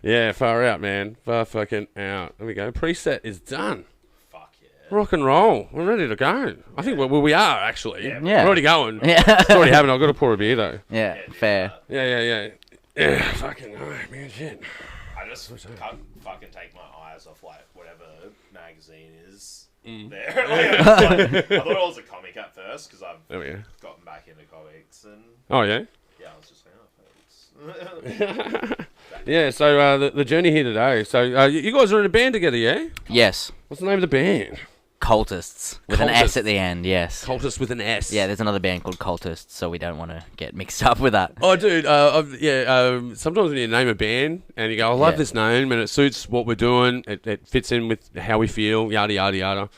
Yeah, far out, man. Far fucking out. There we go. Preset is done. Fuck yeah. Rock and roll. We're ready to go. I think we are, actually. Yeah. We're already going. Yeah. It's already happened. I've got to pour a beer, though. Yeah, fair. Yeah. Fucking no, man, shit. I just can't fucking take my eyes off like whatever magazine is there. Like, I thought it was a comic at first because I've There we go. gotten back into comics and Oh, yeah? yeah, I was just saying, oh, thanks. Yeah, so the journey here today. So you guys are in a band together, yeah? Yes. What's the name of the band? Cultists. With an S at the end, yes. Cultists with an S. Yeah, there's another band called Cultists, so we don't want to get mixed up with that. Oh, dude, sometimes when you name a band and you go, I love this name and it suits what we're doing, it fits in with how we feel, yada, yada, yada.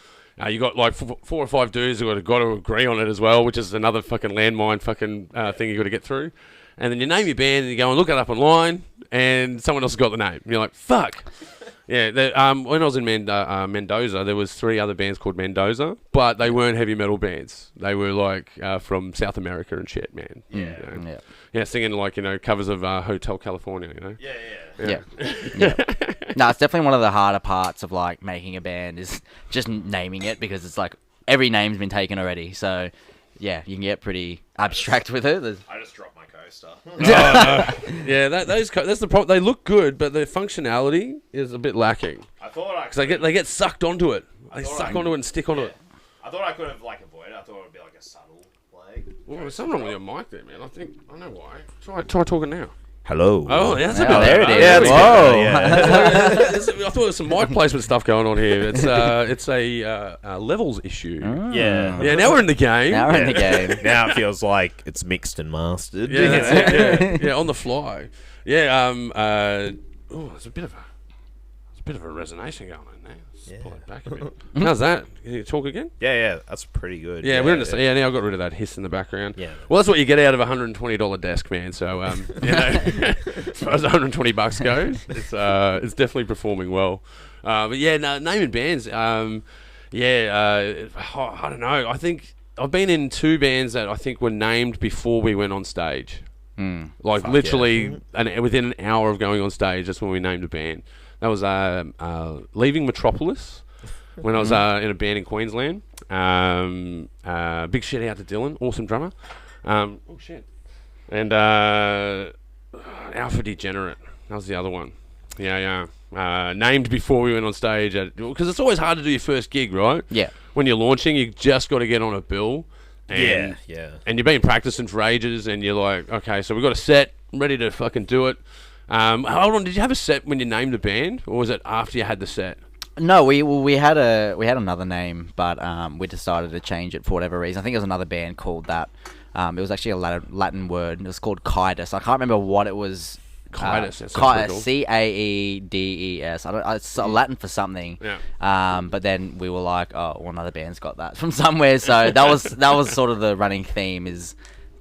You got like 4 or 5 dudes who got to agree on it as well, which is another fucking landmine fucking thing you got to get through. And then you name your band and you go and look it up online and someone else has got the name. And you're like, fuck. Yeah, when I was in Mendoza, there was 3 other bands called Mendoza, but they weren't heavy metal bands. They were like from South America and shit, man. Yeah. Yeah, singing like, covers of Hotel California, Yeah. No, it's definitely one of the harder parts of like making a band is just naming it because it's like every name's been taken already. So yeah, you can get pretty abstract with it. I just dropped my coaster. Yeah, that's the problem. They look good, but their functionality is a bit lacking. I thought I Because they get sucked onto it. They suck onto it and stick onto it. I thought I could have like avoided. I thought it would be like a subtle like. Well, there's something wrong with your mic there, man. I know why. Try talking now. Hello. Oh, yeah, that's a Oh, bit there it is. Yeah, Whoa. I thought there was some mic placement stuff going on here. It's a levels issue. Yeah. Yeah, now we're in the game. Now we're in the game. Now it feels like it's mixed and mastered. Yeah, that's it, yeah, on the fly. Yeah, there's a bit of a resonation going on there. Let's pull it back a bit. How's that? Can you talk again? Yeah, that's pretty good. Yeah, we're in the now I got rid of that hiss in the background. Yeah. Well, that's what you get out of a $120 desk, man. So, as far as $120 goes, it's definitely performing well. But yeah, no, naming bands. I don't know. I think I've been in 2 bands that I think were named before we went on stage. Like literally, within an hour of going on stage, that's when we named a band. That was Leaving Metropolis when I was in a band in Queensland. Big shout out to Dylan, awesome drummer. Oh shit. And Alpha Degenerate, that was the other one. Yeah. Named before we went on stage because it's always hard to do your first gig, right? Yeah. When you're launching, you just got to get on a bill. And, And you've been practicing for ages, and you're like, okay, so we've got a set, I'm ready to fucking do it. Hold on, did you have a set when you named the band, or was it after you had the set? No, we had another name, but we decided to change it for whatever reason. I think it was another band called that. It was actually a Latin word. It was called Caetus. I can't remember what it was. Caetus. That sounds pretty cool. Caedes. It's Latin for something. Yeah. But then we were like, oh, well, another band's got that from somewhere. So that was sort of the running theme is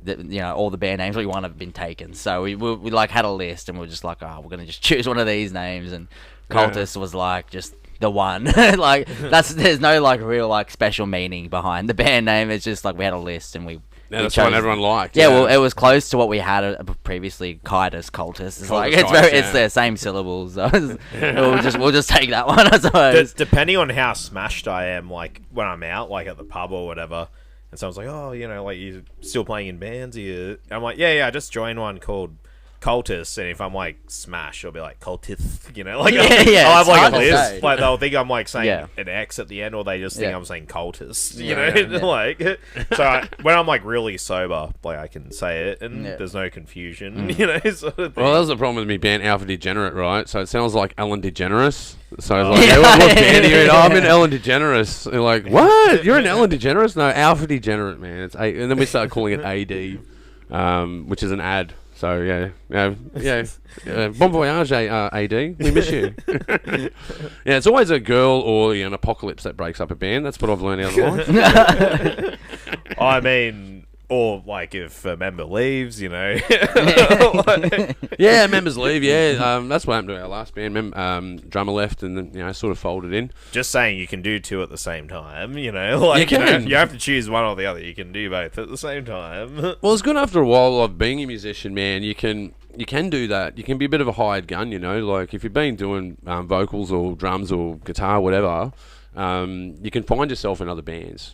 that, all the band names we want have been taken. So we like had a list and we were just like, oh, we're gonna just choose one of these names, and Cultist was like just the one. Like there's no like real like special meaning behind the band name. It's just like we had a list and we that's one everyone liked. Yeah, well, it was close to what we had previously. Cultist. It's like it's the same syllables. So we'll just take that one, I suppose. Depending on how smashed I am, like when I'm out, like at the pub or whatever, and someone's like, "Oh, like you're still playing in bands?" I'm like, "Yeah, I just joined one called Cultists," and if I'm like smash, I'll be like Cultist, like I'll have like a list, like they'll think I'm like saying an X at the end, or they just think I'm saying Cultist, like. So when I'm like really sober, like I can say it, and there's no confusion, sort of thing. Well, that was the problem with me being Alpha Degenerate, right? So it sounds like Ellen DeGeneres. So I was like, what band are you in? Oh, I'm in Ellen DeGeneres. They're like, what? You're in Ellen DeGeneres? No, Alpha Degenerate, man. It's and then we started calling it AD, which is an ad. So yeah. Bon voyage, AD. We miss you. Yeah, it's always a girl or an apocalypse that breaks up a band. That's what I've learned out of life. I mean, or like if a member leaves, Yeah, members leave. Yeah, that's what happened to our last band. Drummer left, and then sort of folded in. Just saying, you can do 2 at the same time. Like you can. You have to choose one or the other. You can do both at the same time. Well, it's good after a while of being a musician, man. You can you can do that. You can be a bit of a hired gun, you know. Like if you've been doing vocals or drums or guitar, whatever, you can find yourself in other bands.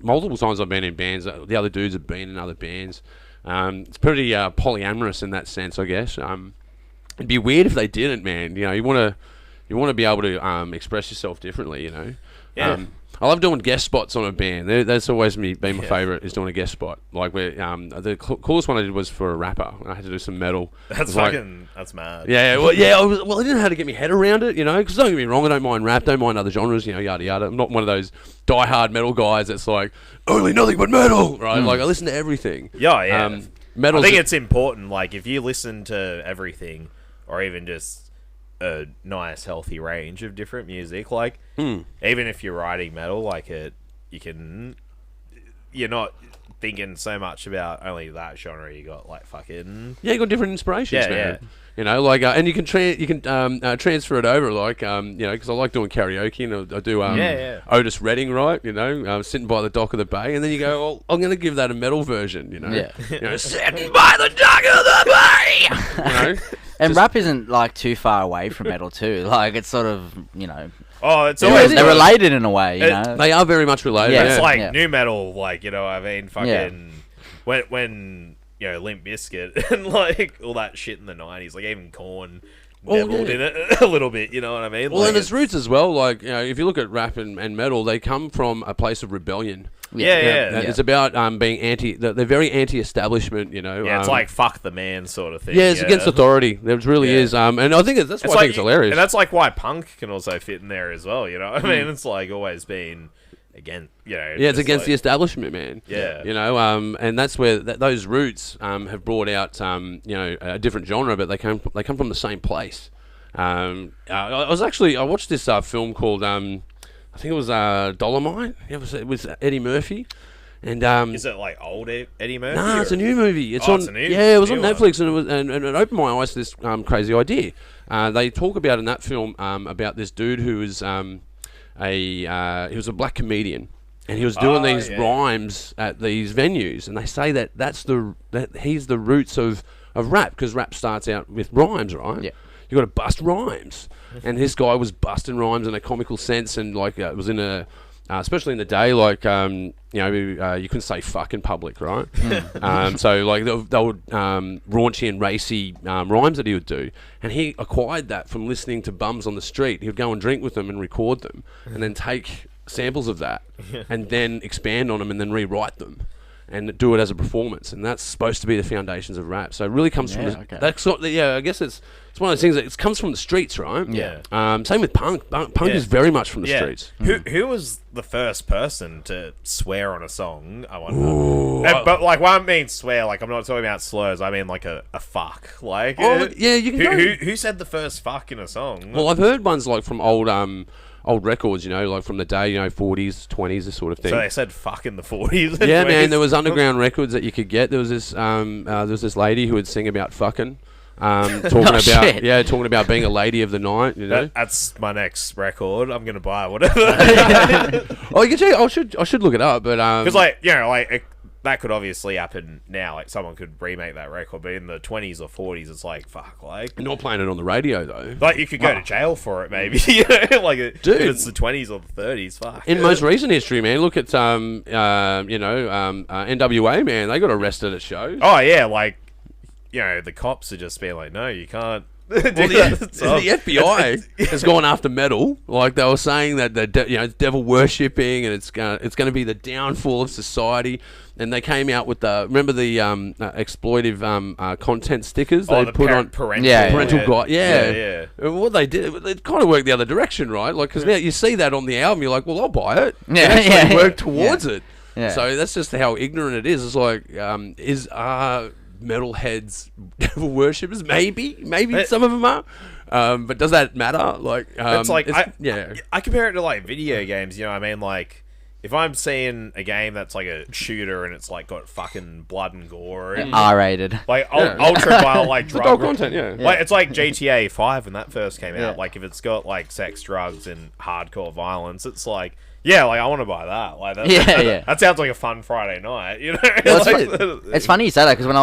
Multiple times I've been in bands. The other dudes have been in other bands. It's pretty polyamorous in that sense, I guess. It'd be weird if they didn't, man. You know, you want to be able to express yourself differently, you know. Yeah. I love doing guest spots on a band. That's always been my favourite, is doing a guest spot. Like where the coolest one I did was for a rapper. I had to do some metal. That's fucking that's mad. Yeah, well, I didn't know how to get my head around it, you know. Because don't get me wrong, I don't mind rap, don't mind other genres, you know, yada yada. I'm not one of those die-hard metal guys that's like only nothing but metal, right? Like I listen to everything. Yeah. Metal. I think it's important. Like if you listen to everything, or even just a nice healthy range of different music, like even if you're writing metal, like you're not thinking so much about only that genre. You got like fucking you got different inspirations, man. Yeah. You know, like and you can transfer it over, like you know, because I like doing karaoke and I do Otis Redding, right? You know, sitting by the dock of the bay, and then you go, well, I'm going to give that a metal version, you know, you know, sitting by the dock of the bay, you know. And rap isn't like too far away from metal too. Like it's sort of, you know, it's always they're related in a way. You know, they are very much related. Yeah. It's like new metal, like, you know, I mean, fucking when you know, Limp Bizkit and like all that shit in the 90s, like even Korn dabbled in it a little bit, you know what I mean? Well, like, and its roots as well, like, you know, if you look at rap and metal, they come from a place of rebellion. Yeah. It's about being they're very anti-establishment, you know. Yeah, it's like fuck the man sort of thing. Yeah, it's against authority. There really is. And I think that's why I think it's hilarious. And that's like why punk can also fit in there as well, you know what I mean? It's like always been against, you know. Yeah, it's against like the establishment, man. Yeah. You know, and that's where those roots have brought out, you know, a different genre, but they come from the same place. I watched this film called, I think it was Dolomite. It was Eddie Murphy. And is it like old Eddie Murphy? Nah, it's a new movie. It's a new it was on one. Netflix, and it opened my eyes to this crazy idea. They talk about in that film about this dude who was he was a black comedian, and he was doing these rhymes at these venues, and they say that he's the roots of rap, because rap starts out with rhymes, right? Yeah. You got to bust rhymes, and this guy was busting rhymes in a comical sense, and like it was in a, especially in the day, like you know, you couldn't say fuck in public, right? So like they would raunchy and racy rhymes that he would do, and he acquired that from listening to bums on the street. He would go and drink with them and record them, and then take samples of that, and then expand on them, and then rewrite them, and do it as a performance. And that's supposed to be the foundations of rap. So it really comes from that's sort of, I guess it's one of those things that it comes from the streets, right? Yeah. Same with punk. Punk is very much from the streets. Who was the first person to swear on a song? I wonder. But like, when I mean swear, like I'm not talking about slurs. I mean like a fuck. Like, you can. Who said the first fuck in a song? Well, I've heard ones like from old records, you know, like from the day, you know, 40s, 20s, this sort of thing. So they said fuck in the 40s. Yeah, man. There was underground records that you could get. There was this lady who would sing about fucking. Talking about being a lady of the night, you know. That's my next record. I'm gonna buy whatever. Oh, you can check. I should look it up, but because like, you know, like that could obviously happen now. Like someone could remake that record, but in the 20s or 40s, it's like fuck. Like not playing it on the radio though. Like you could go to jail for it, maybe. You know, like dude, if it's the 20s or the 30s. Fuck. In most recent history, man, look at NWA, man. They got arrested at shows. Oh yeah, like. You know, the cops are just being like, no, you can't. Well, the FBI has gone after metal. Like they were saying that it's devil worshipping, and it's going to be the downfall of society. And they came out with remember the exploitive content stickers they put on parental guide. Yeah. And what they did, it kind of worked the other direction, right? Like because now you see that on the album, you're like, well, I'll buy it. Yeah, work towards it. Yeah. So that's just how ignorant it is. It's like, metalheads devil worshippers? Maybe some of them are. But does that matter? Like, it's like I compare it to like video games. You know what I mean? Like, if I'm seeing a game that's like a shooter and it's like got fucking blood and gore and R-rated, like ultra violent, like drug content, like it's like GTA 5 when that first came out. Like if it's got like sex, drugs, and hardcore violence, it's like Yeah, like I want to buy that. Like that, Yeah. that sounds like a fun Friday night. You know, Well, Like, it's funny you say that because when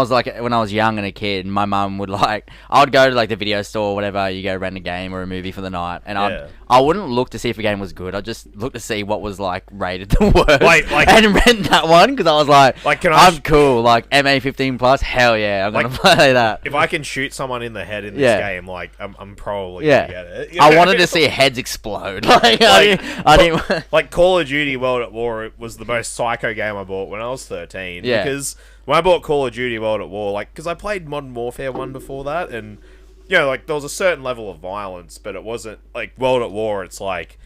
I was young and a kid, my mum would I would go to like the video store or whatever. You go rent a game or a movie for the night, and Yeah. I wouldn't look to see if a game was good. I'd just look to see what was like rated the worst, Like- and rent that one because I was like, Like, I'm cool, like MA 15 plus, hell yeah, I'm gonna play that. if I can shoot someone in the head in this Yeah. game, like I'm probably Yeah. gonna get it. You I know? wanted to see heads explode. Like, I didn't. Like Call of Duty World at War was the most psycho game I bought when I was 13. Yeah. Because when I bought Call of Duty World at War, like, because I played Modern Warfare 1 before that, and, you know, like, there was a certain level of violence, but it wasn't, like, World at War, it's like,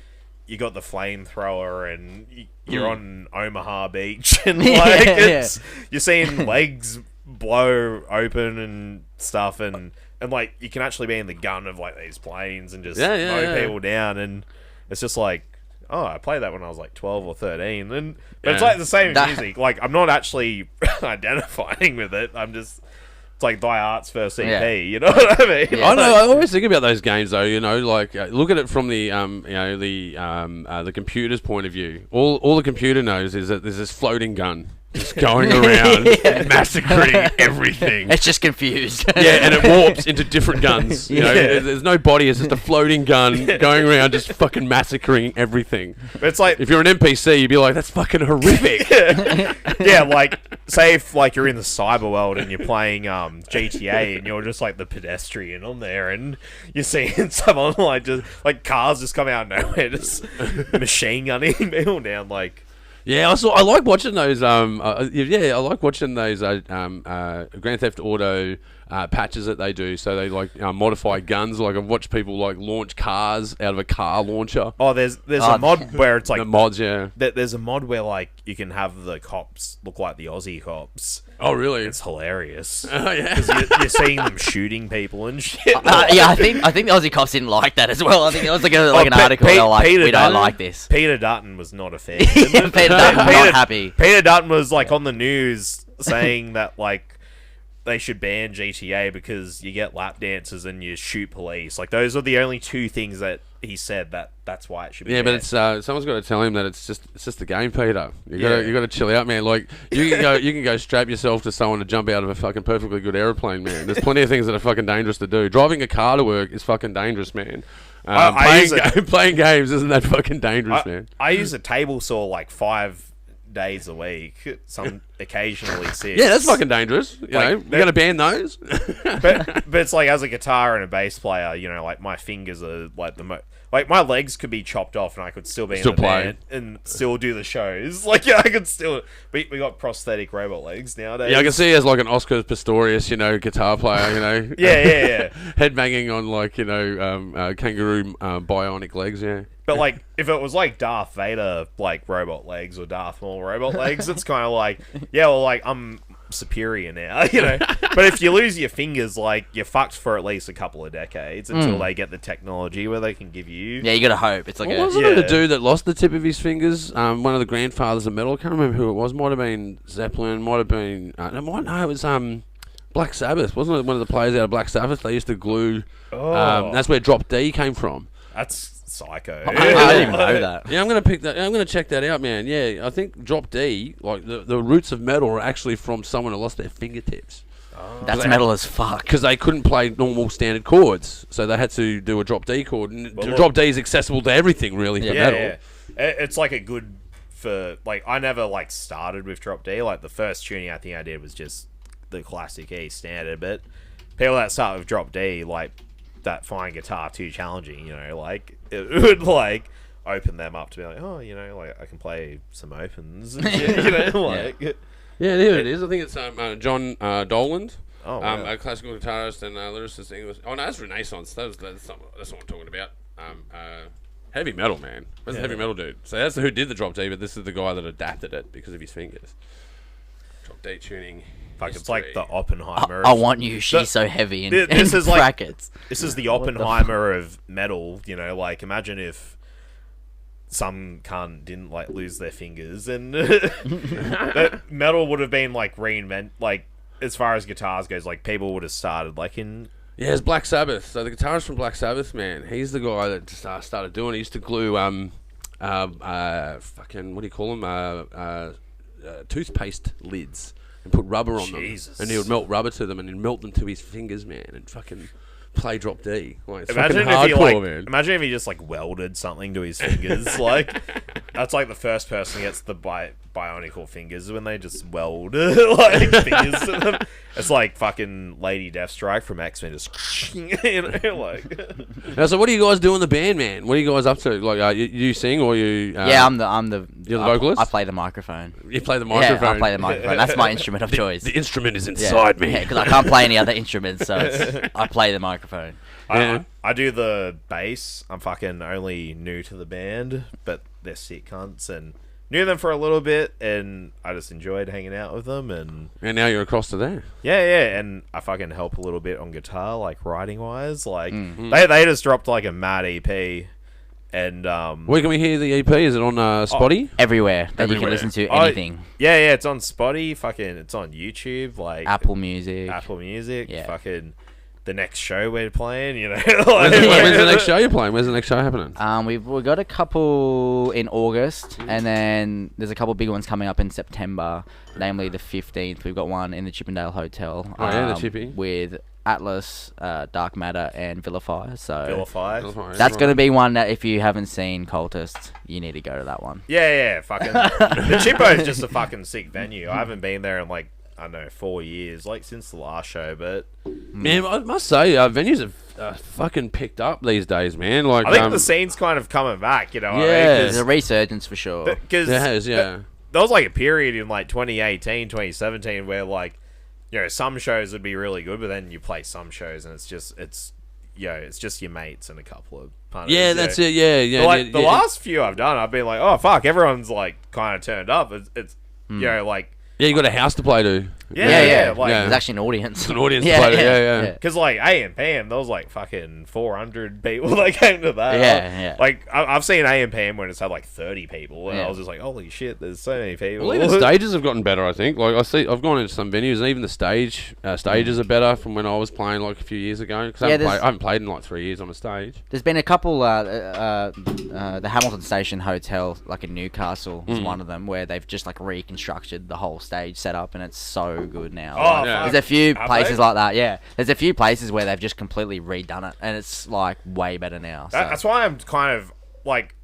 you got the flamethrower, and you're on Omaha Beach, and, like, you're seeing legs blow open and stuff, and like, you can actually be in the gun of, like, these planes and just mow people down, and it's just like, oh, I played that when I was like 12 or 13. And but it's like the same music. Like, I'm not actually identifying with it. I'm just, it's like Die Art's first EP. You know what I mean? I know. I always think about those games, though. You know, like look at it from the the computer's point of view. All the computer knows is that there's this floating gun just going around massacring everything. It's just confused. Yeah, and it warps into different guns. You know, there's no body. It's just a floating gun going around, just fucking massacring everything. But it's like, if you're an NPC, you'd be like, "That's fucking horrific." yeah, like, say if like you're in the cyber world and you're playing GTA and you're just like the pedestrian on there, and you're seeing someone like just like cars just come out of nowhere, just machine gunning people down, like. Yeah, I like watching those. I like watching those Grand Theft Auto patches that they do. So they like modify guns. Like I've watched people like launch cars out of a car launcher. Oh, there's a mod where it's like the mods. Yeah. There's a mod where like you can have the cops look like the Aussie cops. Oh, really? It's hilarious. Oh, yeah. Because you're seeing them shooting people and shit. Yeah, I think the Aussie cops didn't like that as well. I think it was like an article. They're like, we don't like this. Peter Dutton was not a fan. Peter Dutton not happy. Peter Dutton was like on the news saying that like they should ban GTA because you get lap dances and you shoot police. Like those are the only two things that he said that's why it should be. Yeah, banned. but it's someone's got to tell him that it's just a game, Peter. You got to chill out, man. Like you can go strap yourself to someone to jump out of a fucking perfectly good airplane, man. There's plenty of things that are fucking dangerous to do. Driving a car to work is fucking dangerous, man. Playing games isn't that fucking dangerous, man. I use a table saw like 5 days a week, some occasionally 6. Yeah, that's fucking dangerous. You know, you got to ban those. but it's like as a guitar and a bass player, you know, like my fingers are like like my legs could be chopped off and I could still be in the band and still do the shows. Like yeah, I could still. We got prosthetic robot legs nowadays. Yeah, I can see as like an Oscar Pistorius, you know, guitar player, you know. yeah. Head banging on like kangaroo bionic legs. Yeah. But like, if it was like Darth Vader, like robot legs, or Darth Maul robot legs, it's kind of like, yeah, well, like I'm superior now, you know. But if you lose your fingers, like you're fucked for at least a couple of decades until they get the technology where they can give you. Yeah, you gotta hope. It's like wasn't it the dude that lost the tip of his fingers? One of the grandfathers of metal. I can't remember who it was. Might have been Zeppelin. Might have been. No, it was Black Sabbath. Wasn't it one of the players out of Black Sabbath? They used to glue. That's where Drop D came from. That's psycho. I didn't even know that. Yeah, I'm gonna check that out, man. Yeah, I think Drop D, like the roots of metal, are actually from someone who lost their fingertips. That's metal as fuck. Because they couldn't play normal standard chords, so they had to do a Drop D chord. And Drop D is accessible to everything, really, for metal. Yeah. It's like a good for like I never like started with Drop D. Like the first tuning I think I did was just the classic E standard, but people that start with Drop D like that find guitar too challenging, you know, like it would like open them up to be like, oh, you know, like I can play some opens and shit, you know, like yeah, there it is. I think it's John Doland, wow. a classical guitarist and lyricist English. Oh no, that's Renaissance. That's what I'm talking about. Heavy metal, man. That's a heavy metal dude. So that's who did the Drop D, but this is the guy that adapted it because of his fingers. Drop D tuning. Fuck, it's like the Oppenheimer. I want you. She's so heavy in this is brackets. Like, this is the Oppenheimer of metal. You know, like imagine if some cunt didn't like lose their fingers, and that metal would have been like reinvent. Like as far as guitars goes, like people would have started like in. Yeah, it's Black Sabbath. So the guitarist from Black Sabbath, man, he's the guy that started doing it. He used to glue fucking, what do you call them? Toothpaste lids and put rubber on Jesus. them. And he would melt rubber to them and he'd melt them to his fingers, man, and fucking play drop D. Like, it's Imagine fucking if he hardcore, man. imagine if he just like welded something to his fingers. Like that's like the first person who gets the bionicle fingers when they just weld like fingers to them. It's like fucking Lady Deathstrike from X-Men, just you know, like. Now, so what do you guys do in the band, man? What are you guys up to? Like, you sing or you? Yeah, I'm the You're the vocalist? I play the microphone. You play the microphone. Yeah, I play the microphone. That's my instrument of choice. The instrument is inside me. Yeah, because I can't play any other instruments, so I play the microphone. Yeah. I do the bass. I'm fucking only new to the band, but they're sick cunts and knew them for a little bit, and I just enjoyed hanging out with them. And now you're across to there. yeah, and I fucking help a little bit on guitar, like writing wise. Like they just dropped like a mad EP, and Where can we hear the EP? Is it on Spotty? Everywhere that you Everywhere. can listen to anything. yeah, it's on Spotty. Fucking, it's on YouTube, like Apple Music. Apple Music. Yeah. Fucking the next show we're playing, you know. When's the next show you're playing? Where's the next show happening? We've got a couple in August, and then there's a couple big ones coming up in September. Namely, the 15th, we've got one in the Chippendale Hotel. Oh, yeah, the Chippy. With Atlas, Dark Matter, and Vilify. So Vilify. that's going to be one that if you haven't seen Cultists, you need to go to that one. Yeah, fucking. The Chippo is just a fucking sick venue. I haven't been there in like, I don't know, 4 years, like since the last show, but Man, I must say, venues have fucking picked up these days, man. Like, I think the scene's kind of coming back, you know. Yeah. There's a resurgence for sure. Because it has, yeah. there was like a period in like 2018, 2017 where like, you know, some shows would be really good, but then you play some shows and it's just your mates and a couple of punters. Yeah, that's it. Yeah. But like the last few I've done, I've been like, oh fuck, everyone's like kind of turned up. It's you know, like. Yeah, you got a house to play to. Yeah. Like, There's actually an audience. It's an audience to play to. Yeah. because like AMPM, there was like fucking 400 people that came to that. Yeah. Like I've seen AMPM when it's had like 30 people, and Yeah. I was just like, holy shit, there's so many people. Well, even stages have gotten better, I think. Like, I've gone into some venues, and even the stages are better from when I was playing like a few years ago. Because I haven't played in like 3 years on a stage. There's been a couple. The Hamilton Station Hotel, like in Newcastle, is one of them where they've just like reconstructed the whole stage setup, and it's so good now. Oh, yeah. There's a few Have places they? like that. Yeah, there's a few places where they've just completely redone it, and it's like way better now. So. That's why I'm kind of like,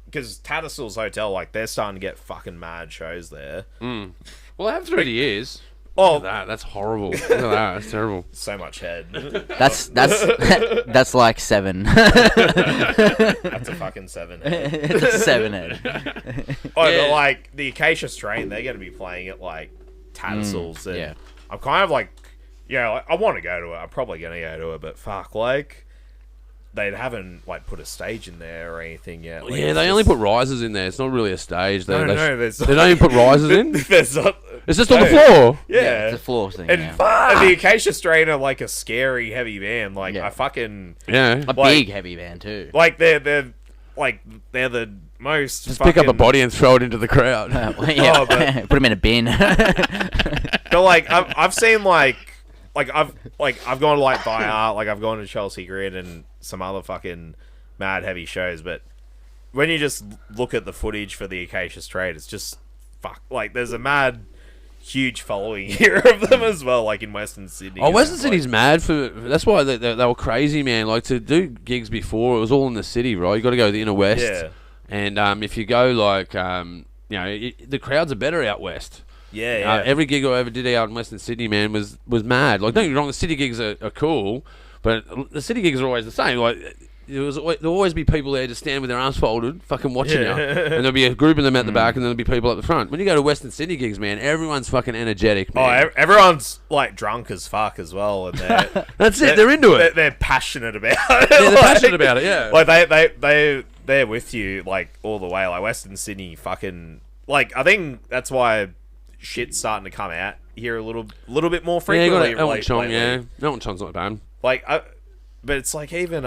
because Tattersalls Hotel, like they're starting to get fucking mad shows there. Well, I have through the years. Oh, That's horrible. Look at that. That's terrible. so much head. That's that's like 7. That's a fucking 7 head. It's a 7 head. Oh, Yeah. but like the Acacia Strain, they're going to be playing at like Tattersalls. And yeah. I'm kind of like, like, I want to go to it. I'm probably going to go to it, but fuck, like, they haven't like put a stage in there or anything yet. Like, Yeah, it's they just- only put risers in there. It's not really a stage. They there's they don't even put risers in. There's not, It's just on the no. floor. Yeah. It's a floor thing. And Yeah. the Acacia Strain are like a scary heavy band. Like Yeah. I fucking Yeah. A big heavy band too. like they're the most Just pick up a fucking- body and throw it into the crowd. Yeah, Oh, but- put them in a bin. But like I've seen like I've gone to like Die Art, like I've gone to Chelsea Grid and some other fucking mad heavy shows, but when you just look at the footage for the Acacia Strain, it's just fuck. Like there's a mad huge following here of them as well, like in Western Sydney. Oh, Western Like- Sydney's mad for. That's why they were crazy, man. Like to do gigs before, it was all in the city, right? You got to go to the inner west. Yeah. And if you go like, the crowds are better out west. Yeah. Every gig I ever did out in Western Sydney, man, was mad. Like, don't get me wrong, the city gigs are cool, but the city gigs are always the same. Like, there'll always be people there just standing with their arms folded, fucking watching you. And there'll be a group of them at the back, and then there'll be people at the front. When you go to Western Sydney gigs, man, everyone's fucking energetic, man. Everyone's like drunk as fuck as well, and That's it. They're into it. They're passionate about it. Yeah, they're Like- passionate about it, yeah. Like they're with you like all the way. Like Western Sydney, fucking like I think that's why shit's starting to come out here a little bit more Yeah, you got frequently. Elton Chong, lately. yeah. Elton Chong's not bad. Like, but it's like even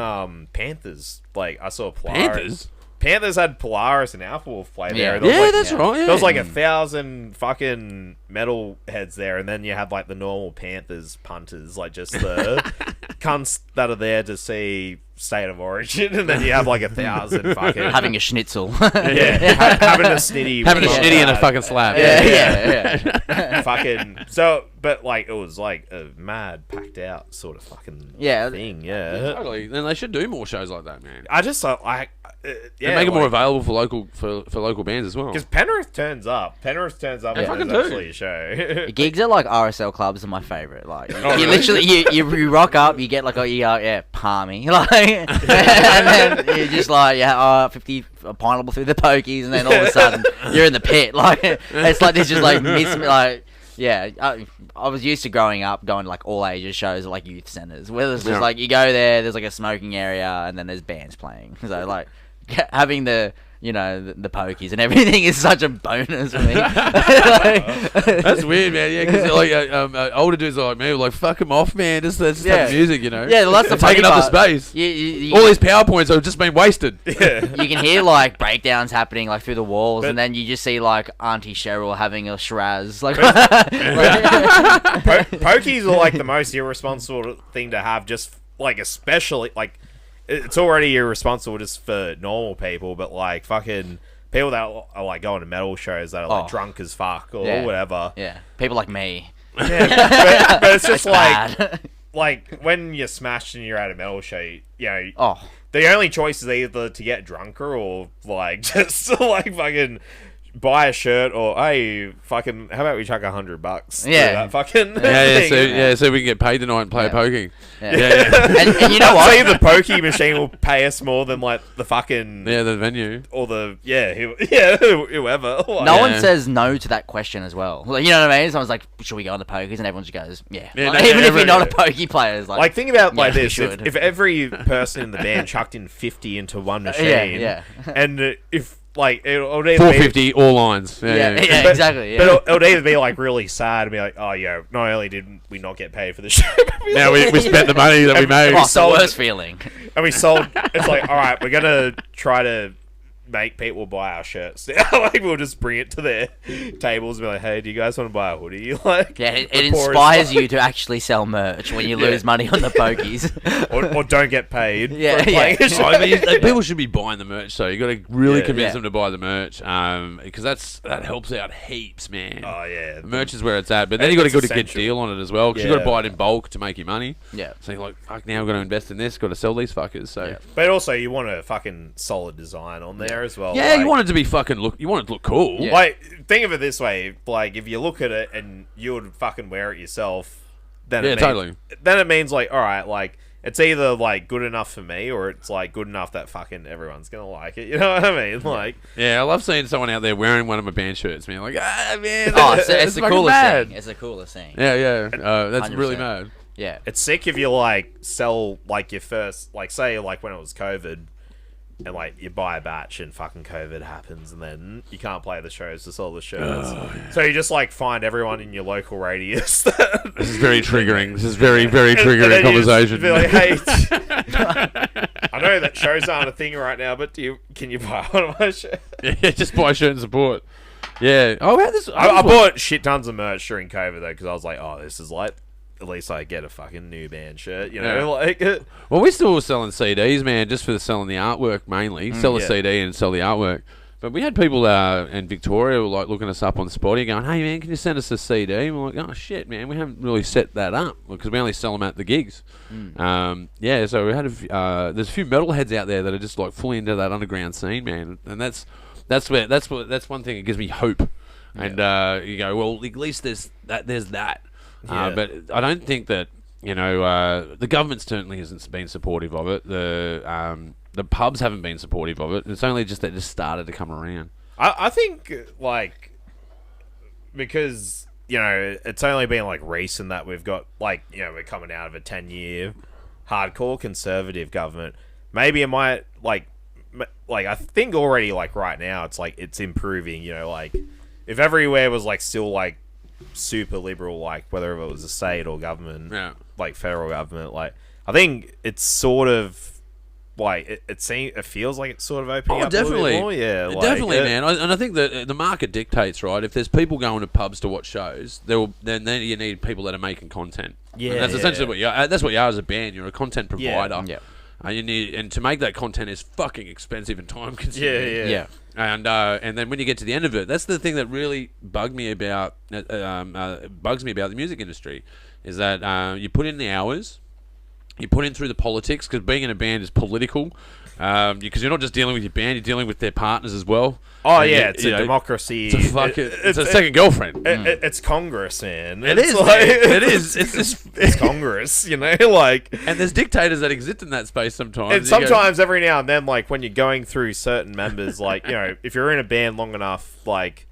Panthers. Like I saw Polaris. Panthers? Panthers had Polaris and Alpha play there. Yeah. and there was, Yeah, like, that's right, yeah. There was like 1,000 fucking metal heads there, and then you had like the normal Panthers punters, like just the cunts that are there to see state of origin, and then you have like 1,000 fucking Having a schnitzel. having a snitty, Having a snitty and a fucking slab. Yeah. fucking. So, but like it was like a mad packed out sort of fucking thing. Yeah, Totally. Then they should do more shows like that, man. I just And make it more available for local bands as well. because Penrith turns up. Penrith turns up. They and fucking there's do. actually a show. Gigs at like RSL clubs are my favourite. Like you really? literally you rock up, you get like palmy, like, and then you just like 50 a pineapple through the pokies, and then all of a sudden you're in the pit. Like it's like this just like I was used to growing up going to like all ages shows at like youth centres, where there's just like you go there's like a smoking area and then there's bands playing. So like having the pokies and everything is such a bonus for me. That's weird, man. Yeah, because like older dudes are like me, like fuck them off, man. Just have the music, you know. Yeah, well, that's the taking funny up the part. space. You All these PowerPoints have just been wasted. Yeah. You can hear like breakdowns happening like through the walls, and then you just see like Auntie Cheryl having a Shiraz. Like, Pokies are like the most irresponsible thing to have, just like especially like it's already irresponsible just for normal people, but like fucking people that are like going to metal shows that are like drunk as fuck or whatever. Yeah, people like me. Yeah, but it's just bad. like when you're smashed and you're at a metal show, you know, the only choice is either to get drunker or like just like fucking buy a shirt or hey fucking how about we chuck $100 Yeah. that fucking so we can get paid tonight and play poking. Yeah. and you know what? See, the pokey machine will pay us more than like the fucking the venue or the whoever. Like, No one says no to that question as well. Like, you know what I mean? Someone's like, "Should we go on the pokies?" And everyone just goes, "Yeah." Like, even if you're not a pokey player, it's like think about like we this: should. if every person in the band chucked in 50 into one machine, and if like it'll either 450 all lines. Exactly. But it'll either be like really sad and be like, oh yeah, not only did we not get paid for the show, now we spent the money that we made. It's the worst feeling. And we sold. It's like, all right, we're gonna try to make people buy our shirts. Like we'll just bring it to their tables and be like, hey, do you guys want to buy a hoodie? Like, it inspires you to actually sell merch when you lose money on the pokies, or don't get paid. People should be buying the merch, so you got to really convince them to buy the merch, because that helps out heaps, man. Oh yeah, the merch is where it's at, but then you got to get a good essential. deal on it as well, because you got to buy it in bulk to make your money. Yeah. So you're like, fuck, now we're going to invest in this, got to sell these fuckers. So but also you want a fucking solid design on there as well. yeah, you want it to be fucking you want it to look cool. Yeah. Like, think of it this way: like, if you look at it and you would fucking wear it yourself, then it means like, all right, like it's either like good enough for me or it's like good enough that fucking everyone's gonna like it. You know what I mean? Like, yeah, I love seeing someone out there wearing one of my band shirts, man. Like, man, it's the fucking coolest mad. thing. It's the coolest thing. Yeah. That's 100%. really mad. Yeah. it's sick if you like sell like your first, like say like when it was COVID. And like you buy a batch and fucking COVID happens and then you can't play the shows to sell the shirts. So you just like find everyone in your local radius. This is very triggering. This is very, very triggering conversation. Be like, hey, I know that shows aren't a thing right now, but can you buy one of my shirts? Yeah, just buy a shirt and support. Yeah. Oh, I bought shit tons of merch during COVID though because I was like, oh, this is like. At least I get a fucking new band shirt, you know, like. Well, we're still selling CDs, man, just for selling the artwork mainly. Sell the CD and sell the artwork. But we had people in Victoria were like looking us up on Spotty, going, "Hey man, can you send us a CD?" And we're like, "Oh shit, man, we haven't really set that up because we only sell them at the gigs." So we had there's a few metalheads out there that are just like fully into that underground scene, man, and that's one thing that gives me hope. And you go, well, at least there's that. But I don't think that the government certainly hasn't been supportive of it. The pubs haven't been supportive of it. It's only just that it just started to come around. I think like because it's only been like recent that we've got like we're coming out of a 10-year hardcore conservative government. Maybe it might like I think already like right now it's like it's improving. Like if everywhere was like still like super liberal, like whether it was a state or government, like federal government, like I think it's sort of like it feels like it's sort of opening up definitely. a little bit more. Definitely, man. And I think that the market dictates, right? If there's people going to pubs to watch shows, then you need people that are making content. And that's essentially what you are. That's what you are as a band. You're a content provider. You need, and to make that content is fucking expensive and time consuming. Yeah. And then when you get to the end of it, that's the thing that really bugs me about the music industry, is that you put in the hours, you put in through the politics, because being in a band is political. Because you're not just dealing with your band, you're dealing with their partners as well. Oh And yeah, it's a democracy. It's a second girlfriend. It's Congress, man. It is. It is. It's just It's Congress, like. And there's dictators that exist in that space sometimes. And sometimes, every now and then, like when you're going through certain members, like if you're in a band long enough, like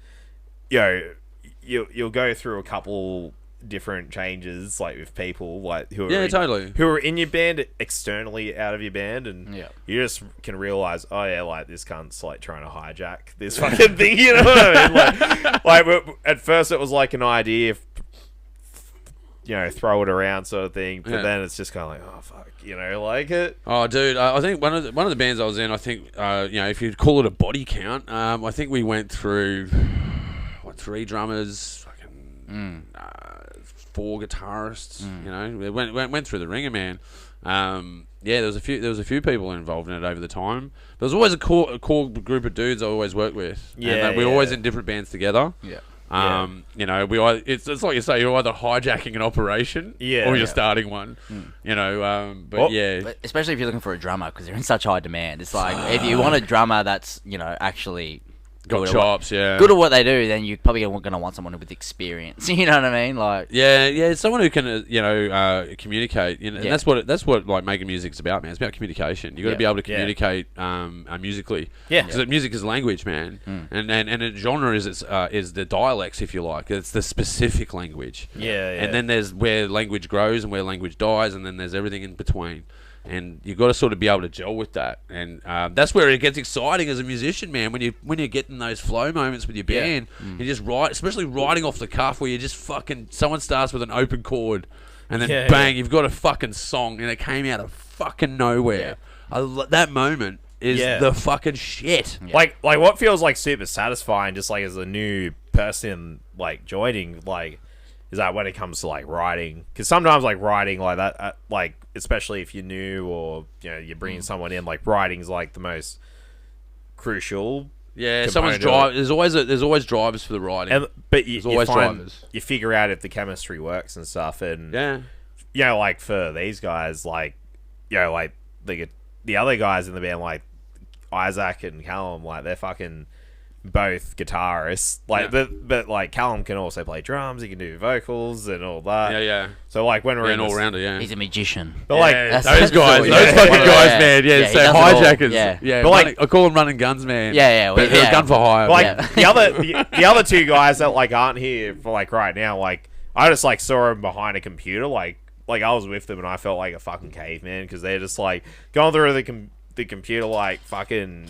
you'll go through a couple different changes, like with people like who are in your band externally out of your band, and you just can realize, oh yeah, like this cunt's like trying to hijack this fucking thing, you know what I mean? Like at first it was like an idea, throw it around sort of thing, but then it's just kind of like, oh fuck, like it. Oh dude, I think one of the bands I was in, I think if you'd call it a body count, I think we went through 3 drummers, fucking 4 guitarists. We went through the ringer, man. There was a few people involved in it over the time. There was always a core group of dudes I always worked with. And we were always in different bands together. It's like you say, you're either hijacking an operation or you're starting one. But especially if you're looking for a drummer, because they're in such high demand. It's like if you want a drummer that's actually got chops, good at what they do, then you're probably going to want someone with experience. You know what I mean? Like, someone who can, communicate. And that's what like making music's about, man. It's about communication. You got to be able to communicate musically. Because music is language, man. And a genre is the dialects, if you like. It's the specific language. And then there's where language grows and where language dies, and then there's everything in between. And you've got to sort of be able to gel with that, and that's where it gets exciting as a musician, man. When you're getting those flow moments with your band, you just write, especially writing off the cuff, where you just fucking someone starts with an open chord, and then bang, you've got a fucking song, and it came out of fucking nowhere. That moment is the fucking shit. Like what feels like super satisfying, just like as a new person like joining, like is that when it comes to like writing, because sometimes like writing like that, like especially if you're new or you're bringing someone in, like writing's like the most crucial. Someone's drive. There's always drivers for the writing. But you figure out if the chemistry works and stuff, and like for these guys, like like the other guys in the band, like Isaac and Callum, like they're fucking both guitarists, like but like Callum can also play drums, he can do vocals and all that. So like when we're an all rounder, he's a magician. But like those fucking guys, man, so hijackers. But like I call them running guns, man. But they're gun for hire. Like the other 2 guys that like aren't here for like right now, like I just like saw them behind a computer, like I was with them and I felt like a fucking caveman, because they're just like going through the computer, like fucking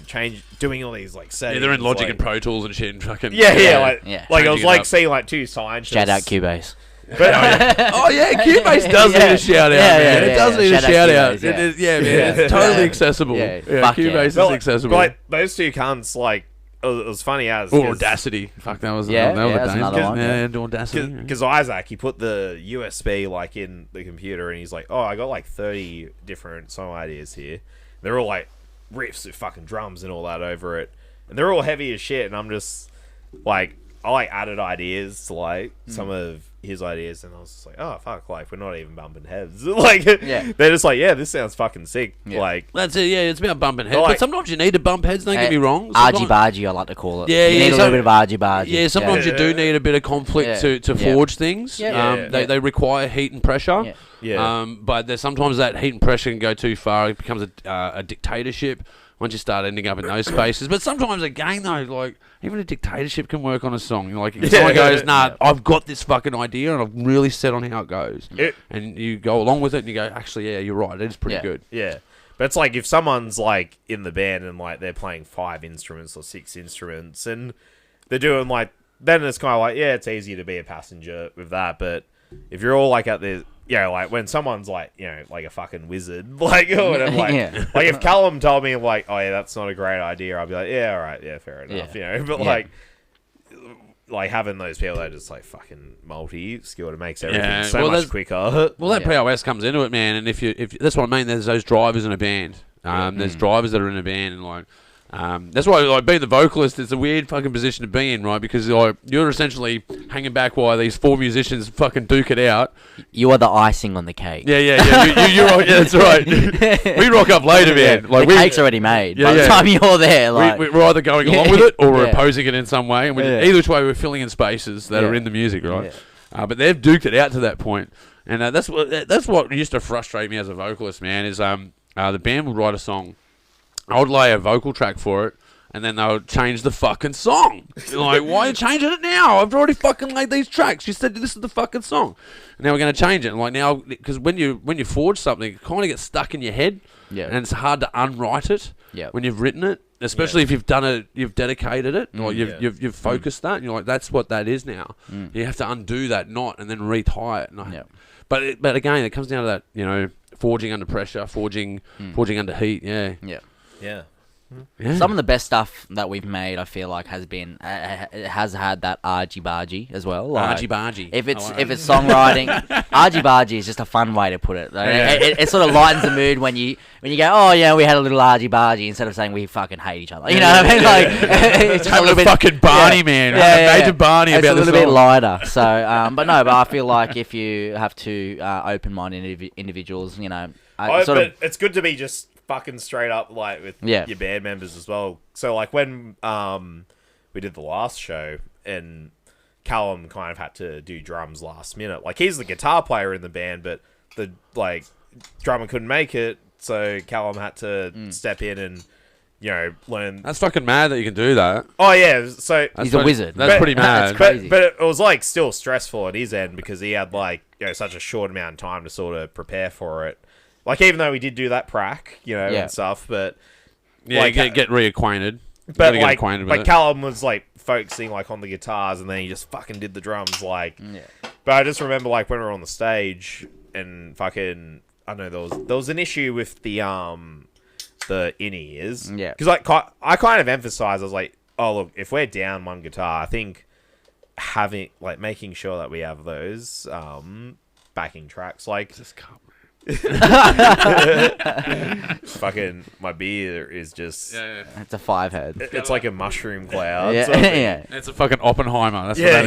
doing all these like settings. They're in Logic and Pro Tools and shit, and fucking like I was like seeing like 2 signs. Shout out Cubase. But, Cubase does need a shout out, man. It does need a shout out. Man, it's totally accessible. Cubase is accessible. But like those 2 cunts, like it was funny as Audacity. Fuck, that was another one. Audacity. Because Isaac, he put the USB like in the computer, and he's like, oh, I got like 30 different song ideas here. They're all like riffs with fucking drums and all that over it, and they're all heavy as shit. And I'm just like, I like added ideas to like some of his ideas, and I was just like, oh fuck, like we're not even bumping heads. Like they're just like, this sounds fucking sick. Like that's it. It's about bumping heads, but sometimes you need to bump heads. Don't get me wrong. Argy bargy, I like to call it. You need a little bit of argy bargy. Sometimes you do need a bit of conflict to forge things. They require heat and pressure. But there's sometimes that heat and pressure can go too far. It becomes a dictatorship once you start ending up in those spaces. But sometimes, again, though, like even a dictatorship can work on a song. Like if someone goes, I've got this fucking idea and I'm really set on how it goes, and you go along with it and you go, actually, you're right, it is pretty good. But it's like if someone's like in the band and like they're playing 5 instruments or 6 instruments and they're doing like, then it's kind of like, it's easy to be a passenger with that. But if you're all like at the like when someone's like, like a fucking wizard, like or whatever, like, like if Callum told me like, oh yeah, that's not a great idea, I'd be like, all right, fair enough, But like like having those people that are just like fucking multi-skilled, it makes everything so well, much quicker. Well, that POS comes into it, man. And if that's what I mean. There's those drivers in a band. There's drivers that are in a band, and like. That's why, like, being the vocalist, it's a weird fucking position to be in, right? Because like you're essentially hanging back while these 4 musicians fucking duke it out. You are the icing on the cake. Yeah. You're right. Yeah, that's right. We rock up later, man. Like the cake's already made. Yeah, by the time you're there, like we're either going along with it or we're Yeah. opposing it in some way. And either which way, we're filling in spaces that are in the music, right? Yeah. But they've duked it out to that point, and that's what used to frustrate me as a vocalist, man. Is the band would write a song, I would lay a vocal track for it. And then they would change the fucking song. You're like, why are you changing it now? I've already fucking laid these tracks. You said this is the fucking song. And now we're going to change it. And like now, because when you forge something, it kind of gets stuck in your head. Yeah. And it's hard to unwrite it. Yeah. When you've written it, especially if you've done it, you've dedicated it, or you've focused that. And you're like, that's what that is now. You have to undo that knot and then retie it. But again, it comes down to that, forging under pressure, forging under heat. Yeah. Yeah. Yeah. Yeah. Some of the best stuff that we've made, I feel like, has been it has had that argy-bargy as well. Like, Argy-bargy. If it's songwriting, argy-bargy is just a fun way to put it. Like, it sort of lightens the mood when you go, oh yeah, we had a little argy-bargy, instead of saying we fucking hate each other. You know what I mean? Like it's just a little bit fucking Barney, man. Major Barney it's about a little this bit song. lighter. So, but I feel like if you have two open-minded individuals, But it's good to be just fucking straight up, like, with your band members as well. So like when we did the last show and Callum kind of had to do drums last minute, like he's the guitar player in the band, but the drummer couldn't make it, so Callum had to step in and learn. That's fucking mad that you can do that. Oh yeah, so he's a wizard. That's pretty mad. That's crazy. But it was like still stressful at his end because he had such a short amount of time to sort of prepare for it. Like, even though we did do that prac, and stuff, but... Yeah, get reacquainted. But, get acquainted with it. Callum was, focusing, on the guitars, and then he just fucking did the drums, But I just remember, when we were on the stage, and fucking... I don't know, there was an issue with the in-ears. Yeah. Because, I kind of emphasized, I was like, oh, look, if we're down one guitar, I think making sure that we have those, backing tracks, Just can't... fucking my beer is just It's a 5-head. it's like a mushroom cloud. Yeah, So It's a fucking Oppenheimer. That's what that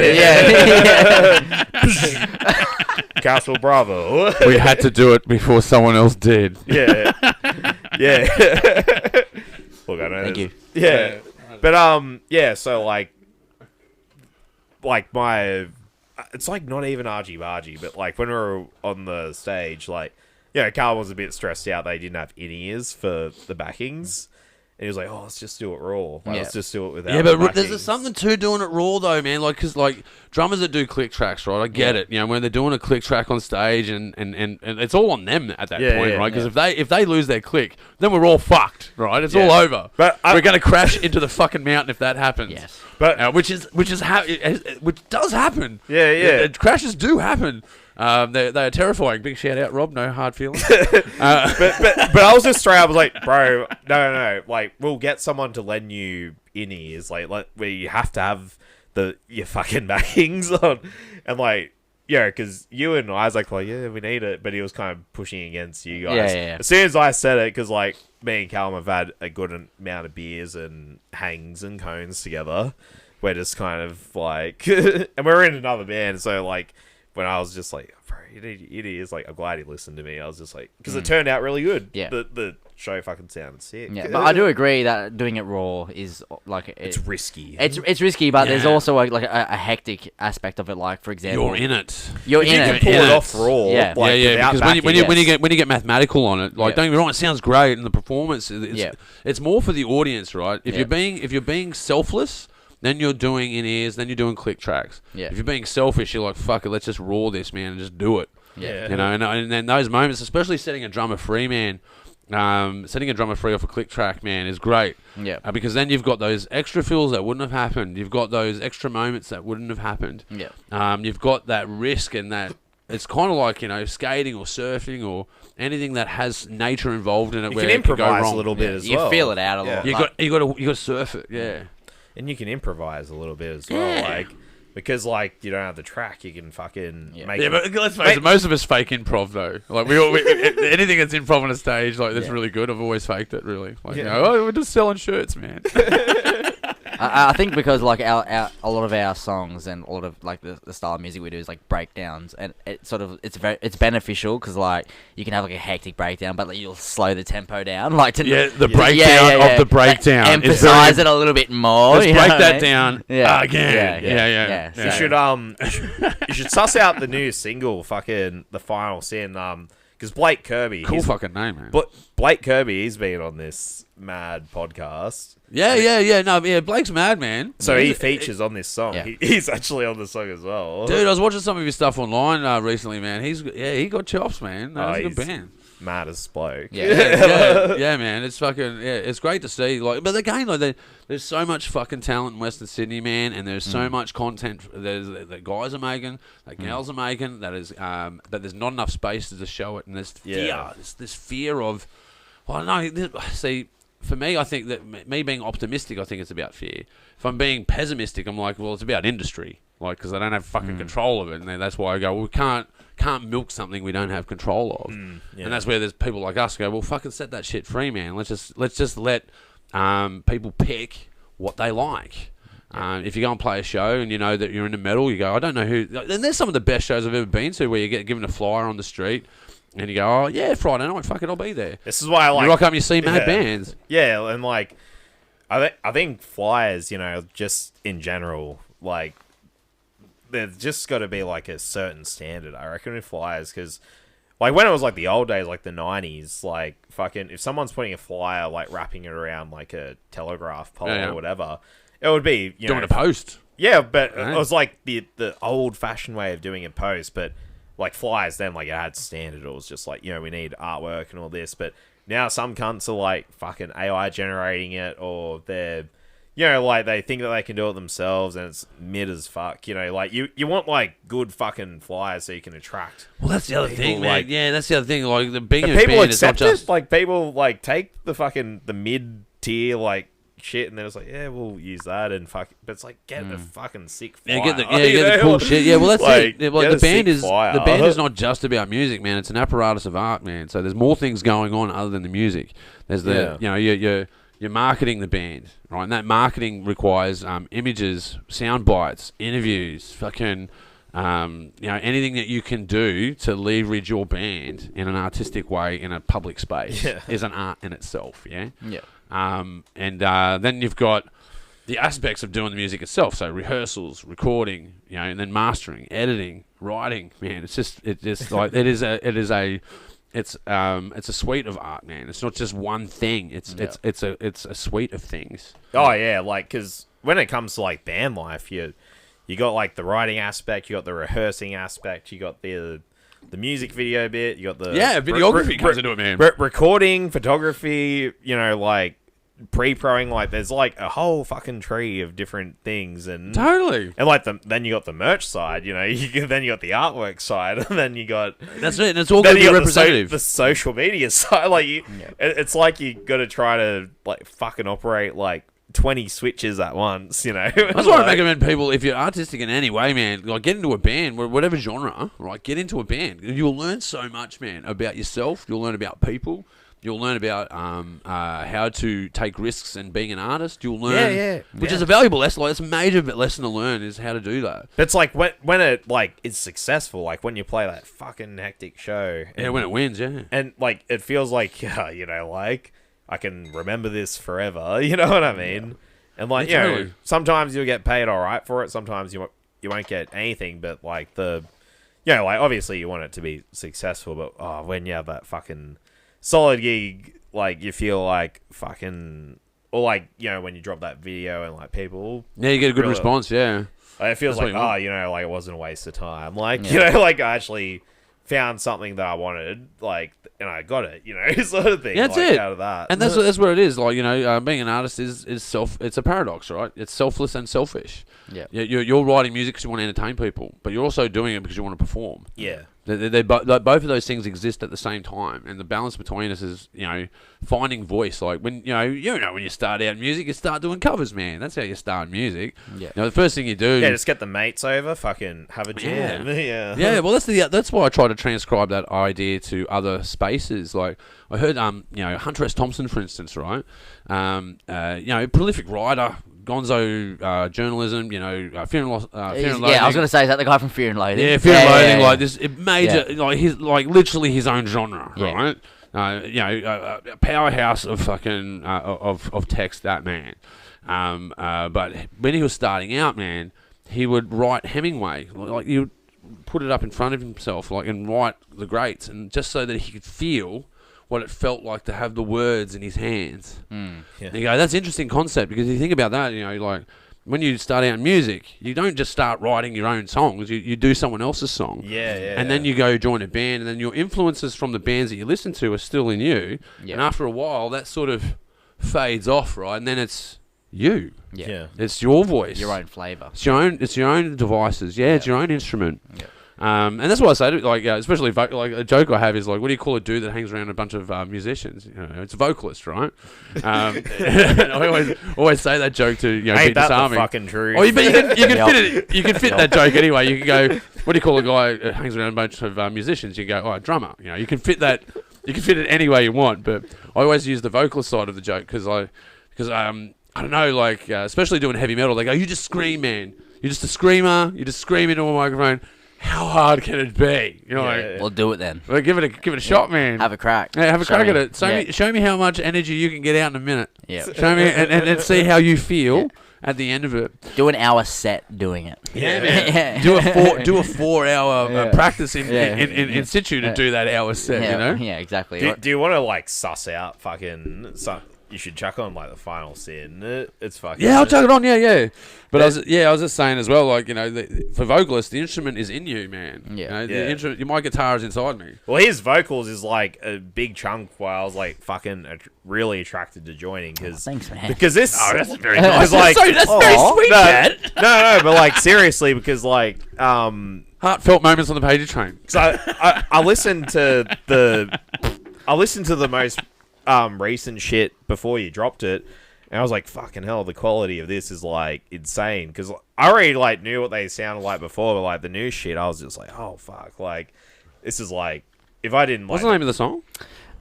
is. Castle Bravo. We had to do it before someone else did. Yeah. Look, I know. Thank you. Yeah. But so my it's not even argy-bargy, but when we were on the stage, Carl was a bit stressed out they didn't have in-ears for the backings. And he was like, oh, let's just do it raw. Let's just do it without Yeah, but backings. there's something to doing it raw, though, man. Because drummers that do click tracks, right? I get it. When they're doing a click track on stage and it's all on them at that point, right? Because if they lose their click, then we're all fucked, right? It's all over. But we're going to crash into the fucking mountain if that happens. Yes. But which does happen. Yeah. Crashes do happen. They are terrifying. Big shout out, Rob. No hard feelings. But I was just straight up. I was like, bro, no. We'll get someone to lend you in-ears. Where you have to have your fucking backings on, and because you and Isaac we need it, but he was kind of pushing against you guys. Yeah. As soon as I said it, because me and Callum have had a good amount of beers and hangs and cones together, we're just kind of and we're in another band, so when I was just like, bro, it is I'm glad he listened to me. I was just because it turned out really good. Yeah. The show fucking sounded sick. Yeah, but I do agree that doing it raw is it's risky. It's risky, but there's also a hectic aspect of it. For example, You're in it. You're if in you it. can pull it off raw. Yeah. Because when you get mathematical on it, don't get me wrong, it sounds great, and the performance, it's more for the audience, right? If you're being selfless, then you're doing in-ears, then you're doing click tracks. Yeah. If you're being selfish, you're like, fuck it, let's just raw this, man, and just do it. Yeah. And then those moments, especially setting a drummer free, man, setting a drummer free off a click track, man, is great. Yeah. Because then you've got those extra fills that wouldn't have happened. You've got those extra moments that wouldn't have happened. Yeah. You've got that risk and that... It's kind of like, skating or surfing or anything that has nature involved in it. You where can it could go improvise wrong. a little bit as well. You feel it out a lot. You got to surf it, yeah. And you can improvise a little bit as well. because like you don't have the track, you can fucking make. Yeah, but let's face it, most of us fake improv though. Like anything that's improv on a stage, like that's really good. I've always faked it, really. Like, we're just selling shirts, man. I think because like a lot of our songs and a lot of like the style of music we do is like breakdowns, and it's beneficial because like you can have like a hectic breakdown, but like you'll slow the tempo down, like to the breakdown of the breakdown, emphasize it a little bit more. Let's break that down again. Yeah. You should suss out the new single, fucking The Final Sin. Because Blake Kirby, cool fucking name, man. But Blake Kirby, he's been on this mad podcast. Yeah. Blake's mad, man. So he features on this song. Yeah. He's actually on the song as well. Dude, I was watching some of his stuff online recently, man. He got chops, man. He's a good band. Mad as bloke. Yeah, man. It's fucking it's great to see. Like, but again, like there's so much fucking talent in Western Sydney, man, and there's so much content that guys are making, that gals are making. That there's not enough space to show it, and there's fear. This fear of, well, no. See, for me, I think that me being optimistic, I think it's about fear. If I'm being pessimistic, I'm like, well, it's about industry, like because I don't have fucking control of it, and that's why I go, well, we can't milk something we don't have control of, and that's where there's people like us go, well, fucking set that shit free, man. Let's just let people pick what they like. If you go and play a show and you know that you're in the metal, you go, I don't know who. And there's some of the best shows I've ever been to where you get given a flyer on the street and you go, oh yeah, Friday night, fuck it, I'll be there. This is why I like. You rock up and you see mad bands. Yeah, and like, I think flyers, just in general, like. There's just got to be like a certain standard, I reckon, with flyers, because like when it was like the old days, like the 90s, like fucking if someone's putting a flyer, like wrapping it around like a telegraph pole or whatever, it would be doing a post. Yeah, but it was like the old fashioned way of doing a post, but like flyers then, like it had standard. It was just like, we need artwork and all this, but now some cunts are like fucking AI generating it, or they're like they think that they can do it themselves, and it's mid as fuck. Like you want like good fucking flyers so you can attract. Well, that's the other thing, man. Like, yeah, that's the other thing. Like the being a band people is not accept just it. Like people like take the mid tier like shit, and then it's like, yeah, we'll use that and fuck. But it's like get a fucking sick flyer. Get the cool shit. Yeah, well that's like, it. Like the band is not just about music, man. It's an apparatus of art, man. So there's more things going on other than the music. There's you're marketing the band, right? And that marketing requires images, sound bites, interviews, fucking, anything that you can do to leverage your band in an artistic way in a public space is an art in itself, yeah? Yeah. And then you've got the aspects of doing the music itself, so rehearsals, recording, and then mastering, editing, writing, man. It's like it's a suite of art, man. It's not just one thing. It's a suite of things. Oh yeah, like because when it comes to like band life, you got like the writing aspect, you got the rehearsing aspect, you got the music video bit, you got the videography comes into it, man. Recording, photography, like pre-proing, like there's like a whole fucking tree of different things, and totally, and like then you got the merch side, then you got the artwork side, and then you got that's it, and it's all going to be representative. The social media side, like it's like you got to try to like fucking operate like 20 switches at once, That's why I recommend people, if you're artistic in any way, man, like get into a band, whatever genre, right? Get into a band. You'll learn so much, man, about yourself. You'll learn about people. You'll learn about how to take risks and being an artist. You'll learn, which is a valuable lesson. Like, it's a major lesson to learn is how to do that. It's like when it like is successful, like when you play that fucking hectic show. And, when it wins, and like it feels like like I can remember this forever. You know what I mean? Yeah. And like sometimes you'll get paid all right for it. Sometimes you won't get anything. But like like obviously you want it to be successful. But when you have that fucking solid gig, like you feel like fucking, or like when you drop that video and like people, you get a good response, it feels like like it wasn't a waste of time, like like I actually found something that I wanted, like, and I got it, sort of thing. Yeah, that's like, it. Out of that, and that's what it is. Like being an artist is it's a paradox, right? It's selfless and selfish. Yeah, you're writing music because you want to entertain people, but you're also doing it because you want to perform. Yeah. Like, both of those things exist at the same time, and the balance between us is, finding voice. Like when when you start out in music, you start doing covers, man. That's how you start in music. Yeah. The first thing you do, Yeah, just get the mates over, fucking have a jam. Yeah. Yeah, well, that's why I try to transcribe that idea to other spaces. Like I heard, Hunter S. Thompson, for instance, right? Prolific writer, gonzo journalism. Fear and Loathing. I was gonna say, is that the guy from Fear and Loathing? Yeah, Fear and Loathing, like this major, literally his own genre, Yeah. right? A powerhouse of fucking of text, that man. But when he was starting out, man, he would write Hemingway, like he would put it up in front of himself, and write the greats, and just so that he could feel what it felt like to have the words in his hands. Yeah. And you go, that's an interesting concept, because you think about that, like when you start out in music, you don't just start writing your own songs, you do someone else's song. And then you go join a band, and then your influences from the bands that you listen to are still in you. Yeah. And after a while, that sort of fades off, right? And then it's you. Yeah. It's your voice. Your own flavour. It's your own devices. Yeah, it's your own instrument. Yeah. And that's what I say to, especially like a joke I have is like, what do you call a dude that hangs around a bunch of musicians? It's a vocalist, right? I always say that joke to Ain't that Army. the fucking truth? Oh, but you can fit it. You can fit that joke anyway. You can go, what do you call a guy that hangs around a bunch of musicians? You go, a drummer. You can fit that. You can fit it any way you want. But I always use the vocalist side of the joke because I don't know, especially doing heavy metal, they go, you just scream, man. You're just a screamer. You just scream into a microphone. How hard can it be? We'll do it then. Well, give it a shot, man. Have a crack. Yeah, have a crack me. at it. Show me how much energy you can get out in a minute. Yeah. Show me and see how you feel at the end of it. Do an hour set doing it. Yeah, man. Yeah. Do a 4 hour Yeah. practice in Yeah. situ to do that hour set. Yeah, exactly. Do you want to suss out fucking? You should chuck on the Final Sin. It's fucking. Yeah, I'll chuck it on. Yeah. But I was just saying as well, for vocalists, the instrument is in you, man. Yeah. The instrument, my guitar is inside me. Well, his vocals is a big chunk where I was fucking really attracted to joining because thanks, man. because this. Oh, that's very nice. Because That's very sweet, Dad. no, but seriously, because Heartfelt moments on the Pagey train. because I listened to the most recent shit before you dropped it, and I was like, fucking hell, the quality of this is insane, because I already knew what they sounded like before, but the new shit, I was just like, oh fuck, this is if I didn't What's the name of the song?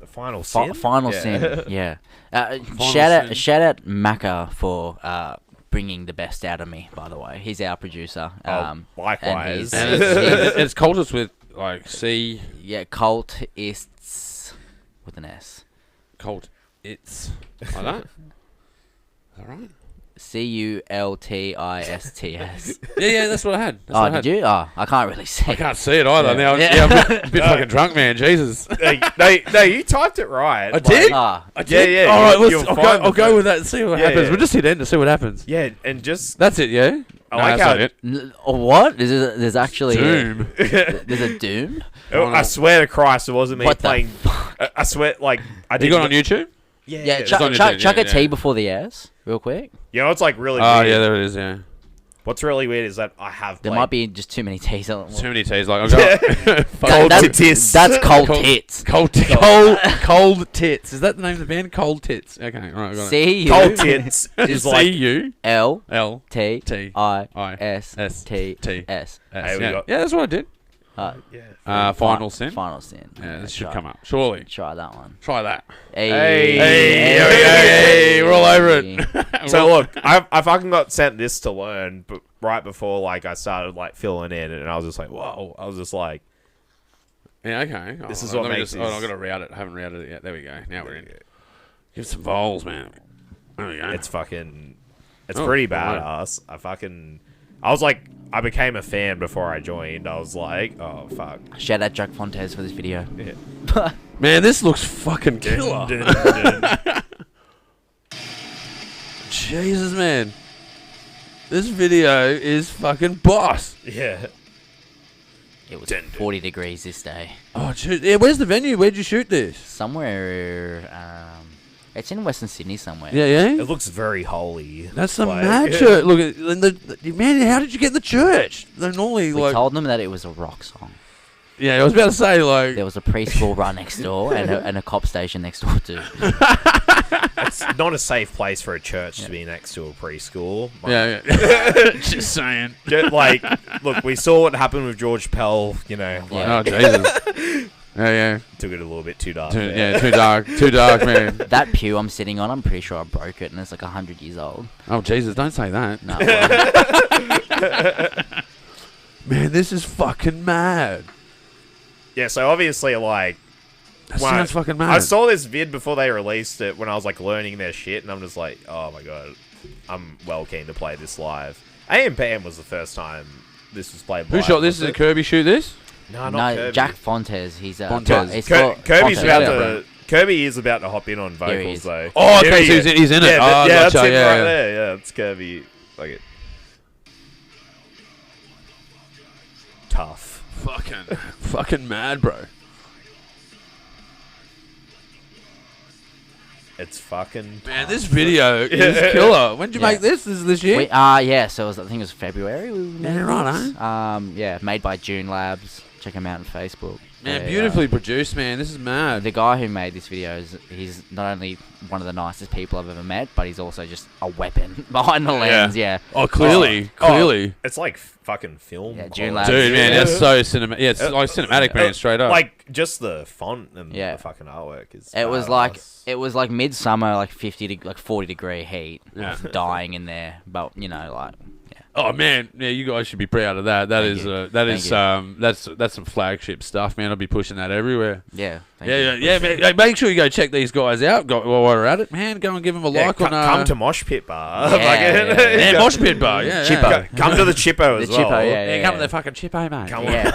The Final Sin. Final Sin. Yeah. Shout out Macca for bringing the best out of me. By the way, he's our producer. Likewise. And it's cultists with C. Yeah, cultists with an S. Cult. It's like that. Is that right? Cultists. Yeah, that's what I had. That's what I had. Did you? Oh, I can't really see. I can't see it either. Now, Yeah. I'm a bit fucking drunk, man. Jesus. no, you typed it right. I did? Ah, I did? Yeah. All right, You'll I'll find go with that and see what happens. yeah. We'll just hit end to see what happens. Yeah, and just That's it, yeah? I like how it. what? There's actually Doom. there's a Doom. I swear to Christ, it wasn't me What the playing. I swear, I You didn't. got it on YouTube? Yeah, it's on your chuck thing, chuck yeah, a T yeah. before the S, real quick. You know what's really Oh, weird? yeah, there it is, yeah. What's really weird is that I have There played. might be just too many T's. Too many T's. I've got Cold that's, tits. that's cold tits. Cold Tits. Is that the name of the band? Cold Tits. Okay, all right, got it. C Cold U tits is C-U-L-T-T-S. L T I S T S. Hey, we Yeah. got- Yeah, that's what I did. Final Sin. Final Sin. Yeah, this should try- come up. Surely. Try that one. Try that. Hey, Hey, there we go. Hey, we're all over it. So look, I fucking got sent this to learn, but right before I started filling in, and I was just like, whoa. I was just like, Yeah, okay. This is let what me makes just, this- I've got to route it. I haven't routed it yet. There we go. Now we're in. Give some vols, man. There we go. it's fucking, it's Oh, pretty all right. badass. I was like, I became a fan before I joined. I was like, oh fuck. shout out Jack Fontes for this video. Yeah. Man, this looks fucking killer. Dun, dun, dun. Jesus, man. This video is fucking boss. Yeah. It was 40 degrees this day. Oh, dude. Yeah, where's the venue? Where'd you shoot this? Somewhere, it's in Western Sydney somewhere. Yeah, yeah? It looks very holy. That's some Like- mad church. Look, man, how did you get in the church? They're normally We like... told them that it was a rock song. Yeah, I was about to say, like... There was a preschool right next door and a cop station next door too. It's not a safe place for a church to be next to a preschool. Yeah. Just saying. Like, look, we saw what happened with George Pell, you know. Like, Oh, Jesus. Yeah. took it a little bit too dark. Too dark. Too dark, man. That pew I'm sitting on, I'm pretty sure I broke it, and it's like 100 years old. Oh, Jesus, don't say that. No, Man, this is fucking mad. Yeah, so obviously, like... That sounds fucking mad. I saw this vid before they released it when I was, like, learning their shit, and I'm just like, oh my god, I'm well keen to play this live. AM/PM was the first time this was played live. Who shot this? Is it Kirby shoot this? No, not Kirby. Jack Fontes. He's Fontes. It's Kirby's Fontes, about yeah. to... Kirby is about to hop in on Here he vocals, is. though. Oh, okay, Here so he he's in it. Yeah, Oh, that's gotcha, him yeah, right yeah. there. Yeah, it's Kirby. Like it. Tough. Fucking mad, bro. It's fucking... Man, this video is killer. When did you Yeah. make this? This is this year? Yeah, so I think it was February. We made Yeah, right, this. Yeah, made by June Labs. Check him out on Facebook. Man, Yeah, beautifully produced, man. This is mad. the guy who made this video he's not only one of the nicest people I've ever met, but he's also just a weapon behind the lens. Yeah. Oh, clearly. It's like fucking film. Yeah, June quality. Labs. Dude, man, that's so cinematic. Yeah, it's like cinematic, man, straight up. Like just the font and Yeah. the fucking artwork is. It was like midsummer, like 40-degree heat, Yeah. dying in there. But like, Oh man, yeah, you guys should be proud of that. Thank you. That's some flagship stuff, man. I'll be pushing that everywhere. yeah, thank you. Yeah. Man, hey, make sure you go check these guys out. While we're at it, man, go and give them a like on. Come to Mosh Pit Bar. Yeah, Mosh Pit Bar. Yeah, Chippo. yeah. Come to the Chippo as The well. Chippo, yeah. Yeah, come to the fucking Chippo, mate. Come Yeah.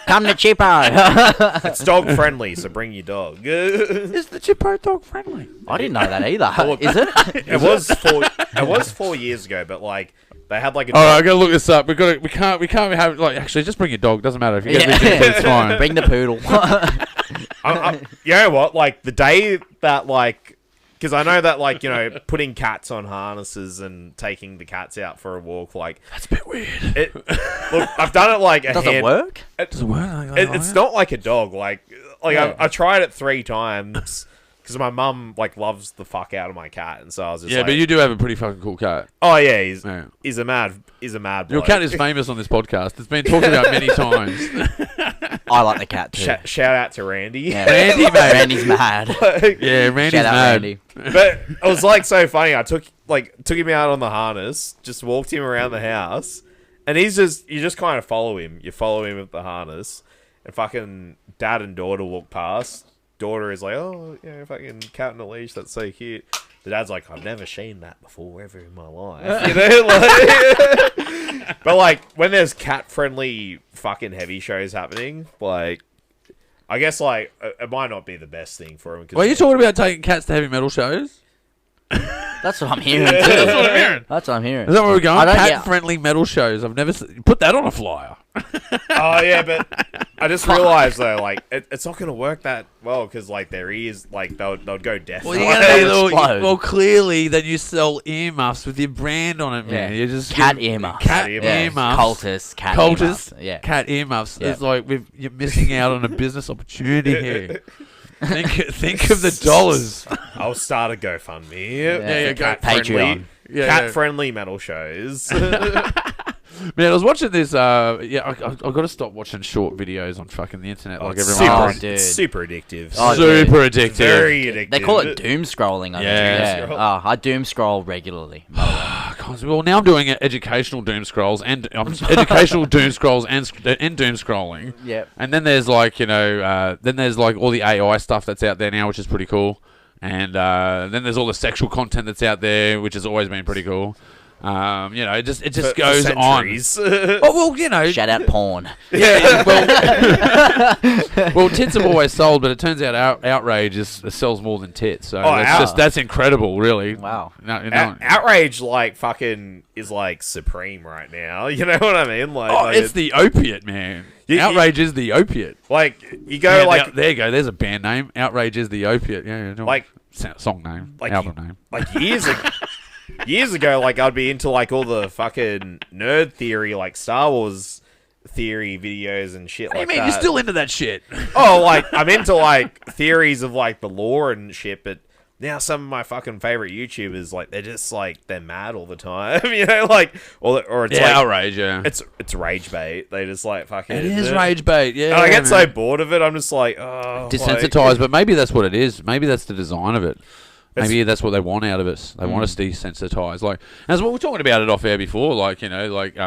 Come to Chippo. It's dog friendly, so bring your dog. Is the Chippo dog friendly? I didn't know that either. Is it? It was 4 years ago, but like they had like a. All right, I gotta look this up. We can't have like actually just bring your dog. Doesn't matter if you get it's fine. Bring the poodle. You know what? Like the day that like, because I know that like putting cats on harnesses and taking the cats out for a walk, like That's a bit weird. look, I've done it like Does it work? Does it work? It's not like a dog. Like Yeah. I tried it 3 times because my mum like loves the fuck out of my cat, and so I was just Yeah, like, but you do have a pretty fucking cool cat. oh yeah, Yeah. he's a mad Your bloke. cat is famous on this podcast. It's been talked about many times. I like the cat too. Shout out to Randy. Yeah. Randy, mate. Randy's mad. Yeah, Randy's Shout out mad. Randy. But it was like so funny. I took him out on the harness, just walked him around the house, and you just kind of follow him. You follow him with the harness, and fucking dad and daughter walk past. Daughter is like, oh, fucking cat on a leash. That's so cute. The dad's like, I've never seen that before ever in my life. Like, but like when there's cat friendly fucking heavy shows happening, like. I guess, like, it might not be the best thing for him. Well, are you talking about taking cats to heavy metal shows? That's what I'm hearing too. That's what I'm hearing. That's what I'm hearing. Is that where we're going? I don't- yeah. Cat-friendly metal shows. I've never put that on a flyer. Oh, yeah, but I just realised, though, like, it's not going to work that well because, like, their ears, like, they'll go deaf. Well, Explode. clearly, then you sell earmuffs with your brand on it, man. Yeah. You just Cat earmuffs. Cat Yeah. earmuffs. Cultists. Cat Cultists. earmuffs. Yeah. Cat earmuffs. Yeah. It's like you're missing out on a business opportunity here. Think of the dollars. I'll start a GoFundMe. Yeah, go Patreon. Cat-friendly metal shows. Man, I was watching this. I've got to stop watching short videos on fucking the internet like everyone super, else. dude. super addictive. Oh, Super addictive. Very addictive. They call it doom scrolling. I think. Yeah. Doom scroll. Oh, I doom scroll regularly. Well, now I'm doing educational doom scrolls and educational doom scrolls and doom scrolling. Yep. And then there's like then there's like all the AI stuff that's out there now, which is pretty cool. And then there's all the sexual content that's out there, which has always been pretty cool. It just goes on. Oh well, Shout out porn. Yeah. Well, tits have always sold, but it turns out outrage sells more than tits. So that's incredible, really. Wow. No. Outrage, like, fucking is, like, supreme right now. You know what I mean? Like, It's the opiate, man. Outrage is the opiate. Like, you go, Yeah, like... there you go. There's a band name. Outrage is the opiate. Yeah. Like... Song name. Like album name. Like, years ago, like, I'd be into, like, all the fucking nerd theory, like, Star Wars theory videos and shit What do like you mean? that. You're still into that shit? Oh, like, I'm into, like, theories of, like, the lore and shit, but now some of my fucking favorite YouTubers, like, they're just, like, they're mad all the time, you know, like, or it's like... outrage, yeah. It's rage bait. They just, like, fucking... It is rage bait, yeah. And I get man. so bored of it, I'm just like, oh... Desensitized, but maybe that's what it is. Maybe that's the design of it. Maybe that's what they want out of us. They want us desensitized. Like, as we were talking about it off air before, like, you know, like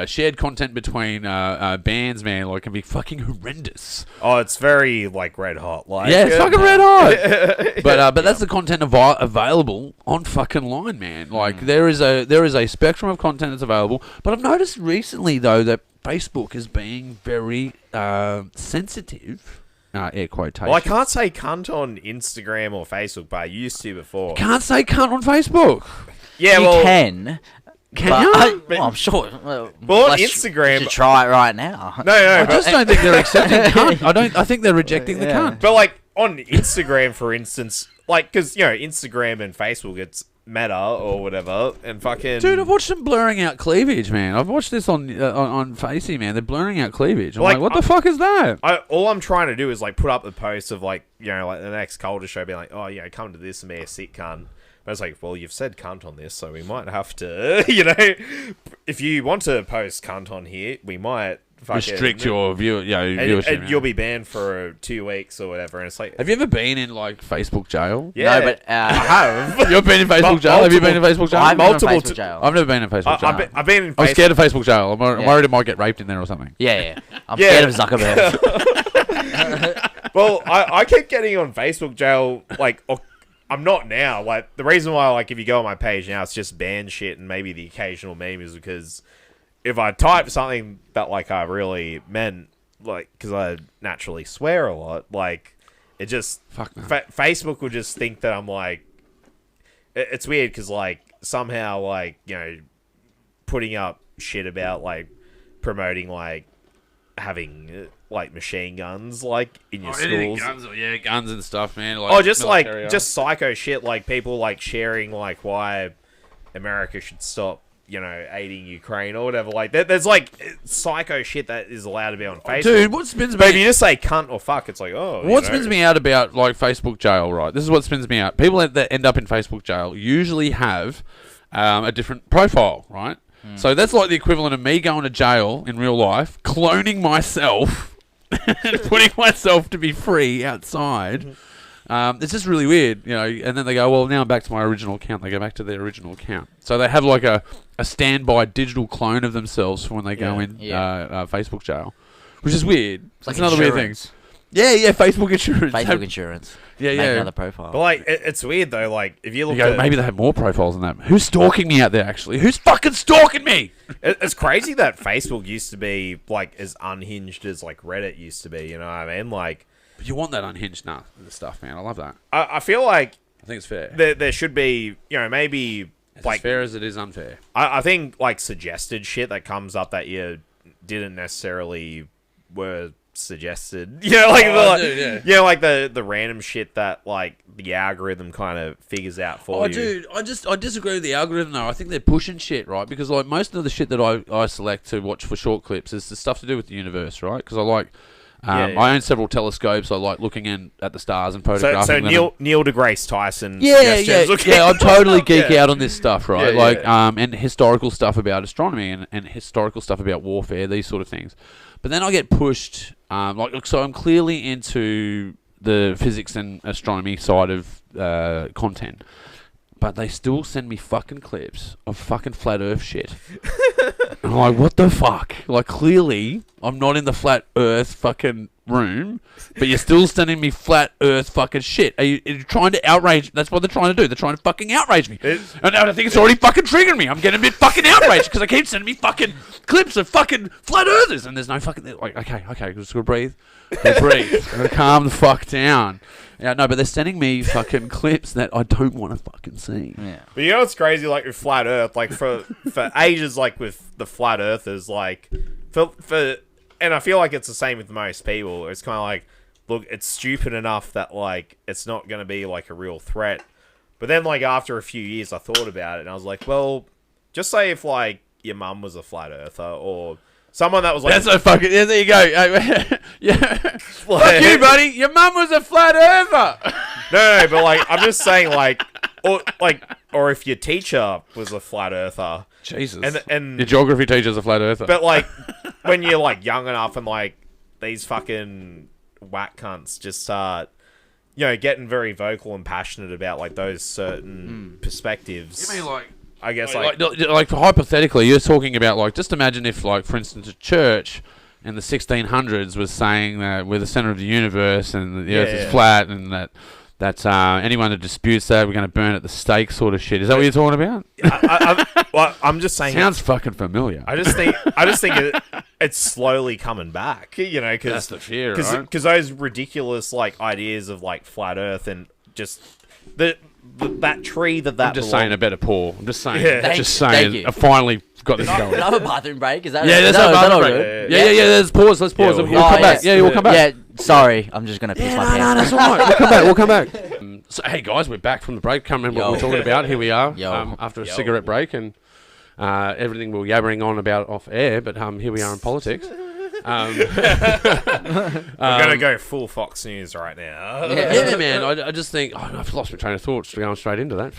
shared content between bands, man, like, can be fucking horrendous. Oh, it's very, like, red hot. Like, Yeah, it's fucking red hot. But that's the content available on fucking line, man. Like, there is a spectrum of content that's available. But I've noticed recently though that Facebook is being very sensitive. Air quotation. Well, I can't say cunt on Instagram or Facebook, but I used to before. Can't say cunt on Facebook. Yeah, you well... can. Can you? Well, I'm sure. Well, on let's- Instagram... you should try it right now. No, I but, just don't think they're accepting cunt. I think they're rejecting the cunt. but, like, on Instagram, for instance, like, because, you know, Instagram and Facebook, it's Meta or whatever, and fucking... Dude, I've watched them blurring out cleavage, man. I've watched this on Facey, man. They're blurring out cleavage. I'm like, what the fuck is that? All I'm trying to do is, like, put up the post of, like, you know, like, the next culture show being like, oh, yeah, come to this and be a sick cunt. But it's like, well, you've said cunt on this, so we might have to, you know, if you want to post cunt on here, we might fucking... Restrict your viewership. And man. you'll be banned for 2 weeks or whatever. And it's like... Have you ever been in, like, Facebook jail? Yeah, No, but I have. You've been in Facebook jail? Have you been in Facebook jail? I've been in multiple Facebook jail. I've never been in Facebook jail. I've been in I'm Facebook... scared of Facebook jail. I'm Yeah. worried I might get raped in there or something. Yeah. I'm Yeah. scared of Zuckerberg. Well, I keep getting on Facebook jail, like... I'm not now. Like, the reason why, like, if you go on my page now, it's just banned shit and maybe the occasional meme is because if I type something that, like, I really meant, like, because I naturally swear a lot, like, it just... Fuck no. Facebook will just think that I'm, like... It's weird because, like, somehow, like, you know, putting up shit about, like, promoting, like, having... like machine guns, like in your schools. Guns and stuff, man. Like, Just military, like just psycho shit, like people like sharing like why America should stop, you know, aiding Ukraine or whatever. Like there's like psycho shit that is allowed to be on Facebook. Dude, what spins But if me? you just say cunt or fuck, it's like, oh. What spins me out about like Facebook jail, right? This is what spins me out. People that end up in Facebook jail usually have a different profile, right? So that's like the equivalent of me going to jail in real life, cloning myself, and putting myself to be free outside. It's just really weird, you know. And then they go, well, now I'm back to my original account. They go back to their original account. So they have like a standby digital clone of themselves for when they go in Facebook jail, which is weird. It's like another weird thing. Yeah, Facebook insurance. Facebook insurance. Yeah, Make yeah. another profile. But like it's weird though, like if you look You go, at maybe they have more profiles than that. Who's stalking me out there, actually? Who's fucking stalking me? it's crazy that Facebook used to be like as unhinged as like Reddit used to be, you know what I mean? Like But you want that unhinged stuff, man. I love that. I feel like I think it's fair. there should be, you know, maybe It's like as fair as it is unfair. I think like suggested shit that comes up that you didn't necessarily were suggested. You know, like like the random shit that like the algorithm kind of figures out for you. Dude, I disagree with the algorithm though. I think they're pushing shit, right? Because like most of the shit that I select to watch for short clips is the stuff to do with the universe, right? Because I like I own several telescopes. I like looking in at the stars and photographing So them. Neil deGrasse Tyson. Yeah. I totally geek out on this stuff, right? Yeah, like, yeah. and historical stuff about astronomy and historical stuff about warfare, these sort of things. But then I get pushed, so I'm clearly into the physics and astronomy side of content. But they still send me fucking clips of fucking flat earth shit. And I'm like, what the fuck? Like, clearly, I'm not in the flat earth fucking room, but you're still sending me flat earth fucking shit. Are you trying to outrage? That's what they're trying to do. They're trying to fucking outrage me. And I think it's already fucking triggering me. I'm getting a bit fucking outraged because I keep sending me fucking clips of fucking flat earthers. And there's no fucking... Like, okay, just gotta breathe. Breathe. I'm gonna calm the fuck down. Yeah, no, but they're sending me fucking clips that I don't want to fucking see. Yeah. But you know what's crazy, like with flat Earth, like for ages, like with the flat Earthers, like for, and I feel like it's the same with most people. It's kind of like, look, it's stupid enough that like it's not going to be like a real threat. But then like after a few years, I thought about it and I was like, well, just say if like your mum was a flat Earther or Someone that was like, That's so fucking. Yeah, there you go. Yeah. Fuck you, buddy. Your mum was a flat earther. no, but like, I'm just saying, like, or if your teacher was a flat earther, Jesus. and Your geography teacher's a flat earther. but like, when you're like young enough and like these fucking whack cunts just start, getting very vocal and passionate about like those certain perspectives. You mean like? I guess like hypothetically, you're talking about like, just imagine if like, for instance, a church in the 1600s was saying that we're the center of the universe and the earth is flat, and that's anyone that disputes that, we're going to burn at the stake, sort of shit. Is that what you're talking about? I'm just saying. Sounds fucking familiar. I just think it's slowly coming back. Because that's the fear, right? Because those ridiculous like ideas of like flat Earth and just that tree that I'm just saying a better pour. I'm just saying. Yeah. Thank you. I finally got this going. Can I have a bathroom break? Is that Yeah, is there's that, a is that bathroom all break. good? Yeah. Let's pause. Let's pause. Yeah, We'll come back. Yeah, we'll come back. Yeah, sorry. I'm just going to piss my pants. That's all right. We'll come back. So, hey, guys, we're back from the break. Can't remember what we're talking about. Here we are after a cigarette break and everything we were yabbering on about off air, but here we are in politics. We're gonna go full Fox News right now. Yeah, man. I just think I've lost my train of thought. Going straight into that.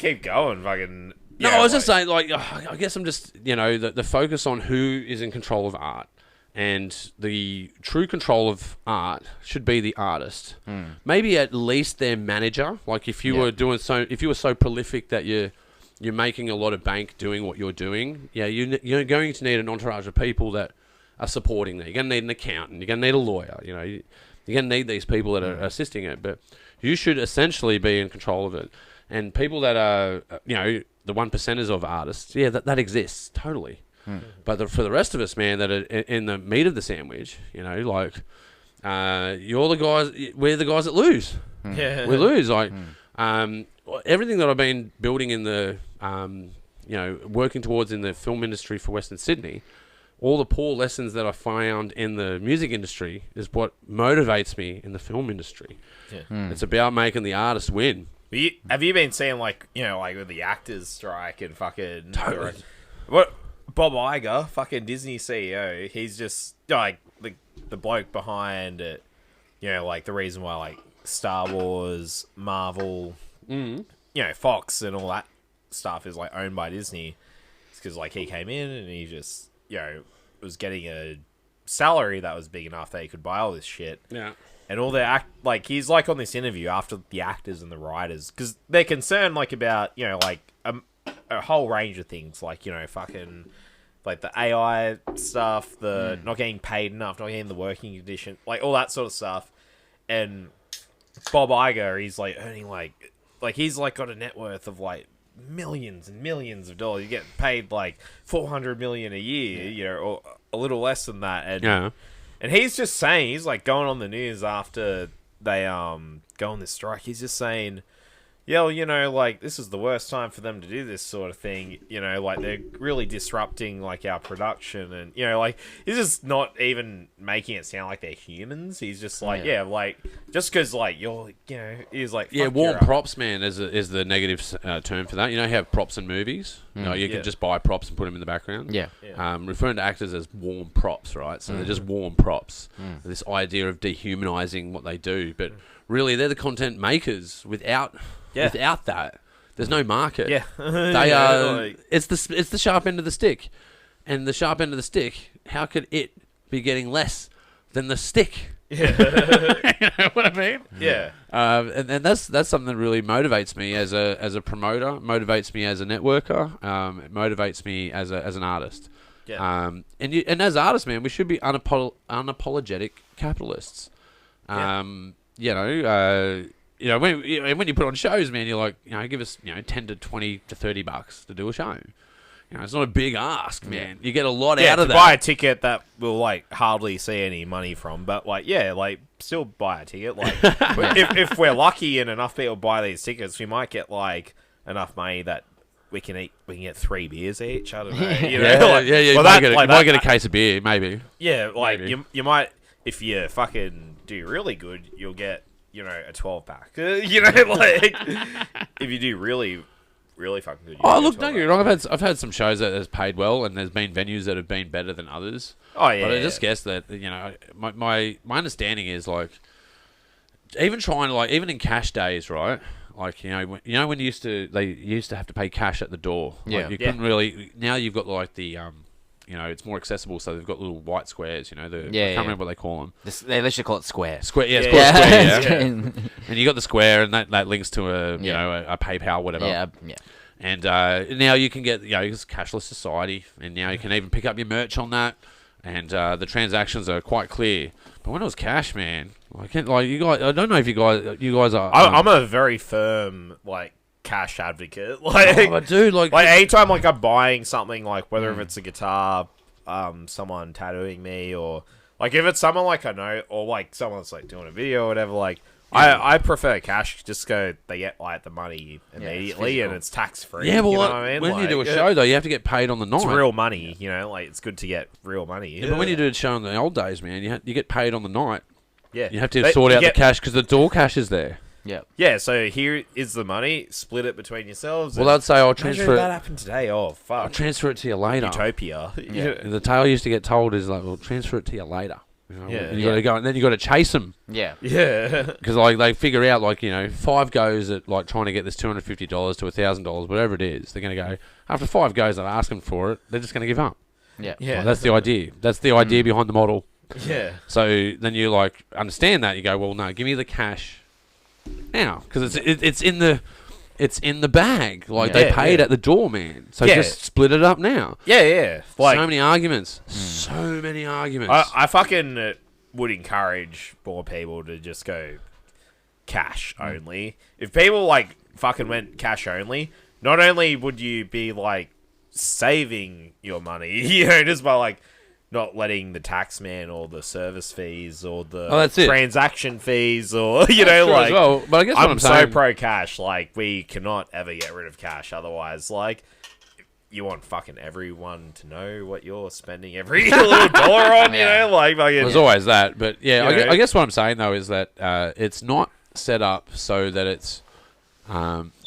Keep going, fucking. No, I was just saying, like, I guess I'm just, the focus on who is in control of art, and the true control of art should be the artist. Maybe at least their manager. Like, if you were if you were so prolific that you're making a lot of bank doing what you're doing, you're going to need an entourage of people that are supporting that. You're going to need an accountant. You're going to need a lawyer. You're going to need these people that are assisting it. But you should essentially be in control of it. And people that are, the 1%ers of artists, that exists totally. But for the rest of us, man, that are in the meat of the sandwich, you're the guys. We're the guys that lose. We lose. Like everything that I've been building in the, working towards in the film industry for Western Sydney. All the poor lessons that I found in the music industry is what motivates me in the film industry. It's about making the artist win. Have you been seeing like with the actors strike and fucking totally. What Bob Iger, fucking Disney CEO, he's just like the bloke behind it. Like the reason why like Star Wars, Marvel, Fox and all that stuff is like owned by Disney. It's because like he came in and he just was getting a salary that was big enough that he could buy all this shit. Yeah. And all the he's like on this interview after the actors and the writers, because they're concerned like about a whole range of things, like fucking like the AI stuff, the not getting paid enough, not getting the working condition, like all that sort of stuff. And Bob Iger, he's like earning like he's like got a net worth of like millions and millions of dollars. You get paid like $400 million a year, or a little less than that. And he's just saying, he's like going on the news after they go on this strike. He's just saying, like this is the worst time for them to do this sort of thing. Like they're really disrupting like our production, and like he's just not even making it sound like they're humans. He's just like, like just because like you're, he's like, warm props, man, is the negative term for that. You have props in movies. You can just buy props and put them in the background. Referring to actors as warm props, right? So they're just warm props. This idea of dehumanizing what they do, but really they're the content makers. Without that, there's no market. They are. It's the sharp end of the stick, and the sharp end of the stick. How could it be getting less than the stick? You know what I mean? And that's something that really motivates me as a promoter. Motivates me as a networker. It motivates me as an artist. And as artists, man, we should be unapologetic capitalists. When you put on shows, man, you're like, give us, $10 to $20 to $30 to do a show. It's not a big ask, man. You get a lot out of that. Buy a ticket that we'll like hardly see any money from, but still buy a ticket. Like, if we're lucky and enough people buy these tickets, we might get like enough money that we can get 3 beers each. I don't know. You might get a case of beer, maybe. Yeah, like maybe. You might, if you fucking do really good, you'll get a 12-pack. If you do really really fucking good. Oh, look, don't get me wrong. I've had some shows that has paid well, and there's been venues that have been better than others. Oh yeah. But I just guess that my understanding is like, even trying to even in cash days, right? Like when they used to have to pay cash at the door. Yeah. You couldn't really. Now you've got like the it's more accessible, so they've got little white squares. I can't remember what they call them. They literally call it square. Square, yeah, it's called square. Yeah. Yeah. And you got the square, and that links to a PayPal, whatever. Yeah. And now you can get it's a cashless society, and now you can even pick up your merch on that, and the transactions are quite clear. But when it was cash, man, you guys, I don't know if you guys are. I'm a very firm cash advocate. Dude, anytime I'm buying something, whether if it's a guitar, someone tattooing me, or if it's someone I know, or someone that's doing a video or whatever, I prefer cash. Just they get the money immediately, and it's tax free. Yeah, well, you know what I mean? when you do a show though, you have to get paid on the night. It's real money, it's good to get real money. Yeah, but when you do a show in the old days, man, you get paid on the night. Yeah, you have to sort out the cash because the door cash is there. Yeah. Yeah, so here is the money. Split it between yourselves. Well, I'd say I'll transfer it. That happened today. Oh, fuck. I'll transfer it to you later. Utopia. Yeah. The tale used to get told is well, transfer it to you later. Yeah. And you got to go, and then you got to chase them. Yeah. Yeah. Because they figure out 5 goes at trying to get this $250 to $1,000, whatever it is. They're going to go after 5 goes. They're asking for it. They're just going to give up. Yeah. Yeah. Well, that's the idea. That's the idea behind the model. Yeah. So then you understand that. You go, well, no, give me the cash now, because it's in the bag. They paid at the door, man. So just split it up now. Yeah, yeah. So many arguments. So many arguments. I fucking would encourage more people to just go cash only. If people fucking went cash only, not only would you be saving your money, just by not letting the tax man or the service fees or the transaction fees or well, but I guess what I'm saying, so pro cash. We cannot ever get rid of cash. Otherwise, you want fucking everyone to know what you're spending every little dollar on. Fucking. There's always that, but yeah, You know? I guess what I'm saying though is that it's not set up so that it's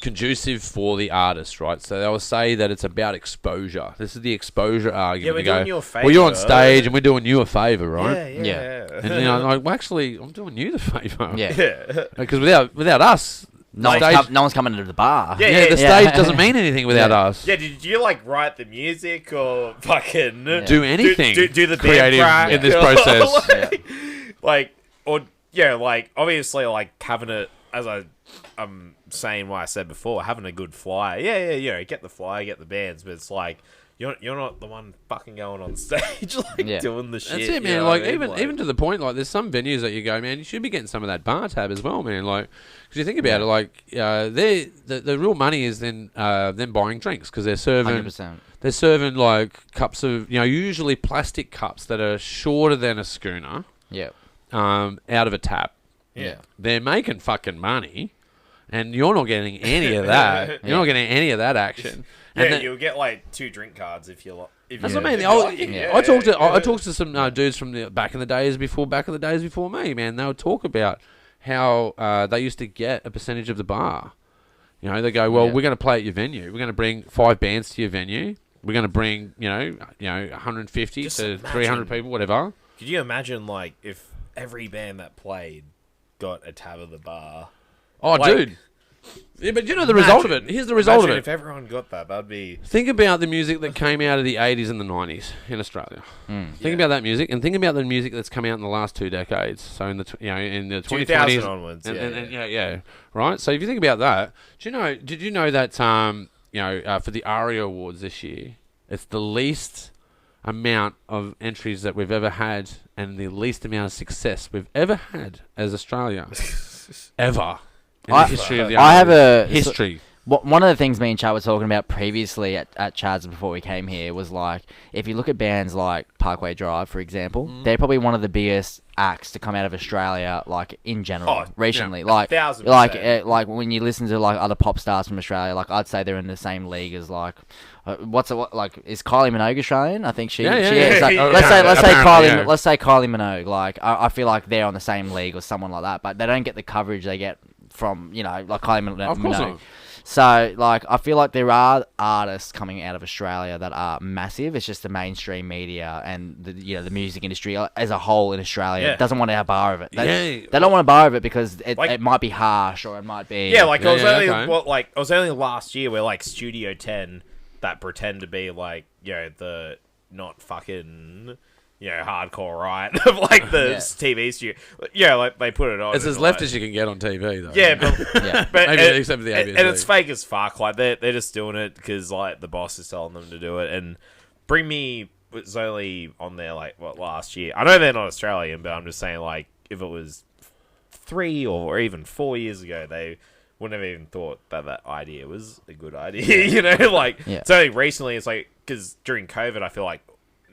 conducive for the artist, right? So they'll say that it's about exposure. This is the exposure argument. Yeah, we're doing you a favour. Well, you're on stage and we're doing you a favour, right? Yeah. And actually, I'm doing you the favour. Yeah. Because without us, no one's coming into the bar. The stage doesn't mean anything without us. Yeah, did you wite the music or fucking do anything? Do the creative band in this process? Obviously, having it as I'm saying what I said before, having a good flyer. Yeah, get the flyer, get the bands, but it's you're not the one fucking going on stage doing the shit. That's it, man. Even to the point, there's some venues that you go, man, you should be getting some of that bar tab as well, man. Because you think about it, the real money is then them buying drinks because they're serving. 100%. They're serving cups of usually plastic cups that are shorter than a schooner. Yeah. Out of a tap. Yeah. They're making fucking money. And you're not getting any of that. You're not getting any of that action. And you'll get 2 drink cards if you're. That's what I mean. I talked to some dudes from the back in the days before me. Man, they would talk about how they used to get a percentage of the bar. They go, well, we're going to play at your venue. We're going to bring 5 bands to your venue. We're going to bring 150 Just to imagine. 300 people, whatever. Could you imagine if every band that played got a tab of the bar? Oh, dude. Yeah, but the result of it. Here's the result of it. If everyone got that, that'd be... Think about the music that came out of the 80s and the 90s in Australia. Think about that music, and think about the music that's come out in the last 2 decades. So in the in the 2020s 2000 onwards, and right. So if you think about that, did you know that for the ARIA Awards this year, it's the least amount of entries that we've ever had, and the least amount of success we've ever had as Australia, ever. In the history of the I have a history. One of the things me and Chad were talking about previously at Chad's before we came here was if you look at bands like Parkway Drive, for example, they're probably one of the biggest acts to come out of Australia, in general, recently. Yeah, 1000%. Like when you listen to other pop stars from Australia, I'd say they're in the same league as is Kylie Minogue Australian? I think she is. Let's say Kylie Minogue. I feel like they're on the same league or someone like that, but they don't get the coverage they get from Kylie Minogue. Of course not. So, like, I feel like there are artists coming out of Australia that are massive. It's just the mainstream media and the music industry as a whole in Australia doesn't want a bar of it. They don't want a bar of it because it might be harsh or it might be it was only last year where like Studio 10 that pretend to be like the not fucking hardcore right of like the TV studio. Yeah, like they put it on. It's as left as you can get on TV, though. Yeah, but, but maybe except for the ABC. And it's fake as fuck. Like they're just doing it because like the boss is telling them to do it. And Bring Me was only on there like last year. I know they're not Australian, but I'm just saying like if it was 3 or even 4 years ago, they wouldn't have even thought that idea was a good idea. It's only recently. It's like because during COVID, I feel like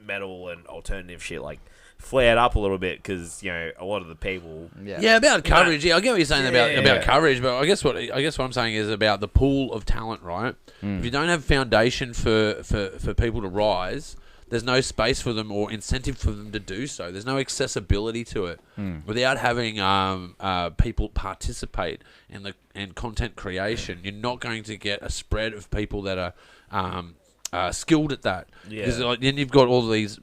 metal and alternative shit like flared up a little bit because a lot of the people about coverage. I get what you're saying about coverage, but I guess what I'm saying is about the pool of talent, right? If you don't have foundation for people to rise, there's no space for them or incentive for them to do so. There's no accessibility to it. Without having people participate in content creation, you're not going to get a spread of people that are skilled at that. Because then you've got all these,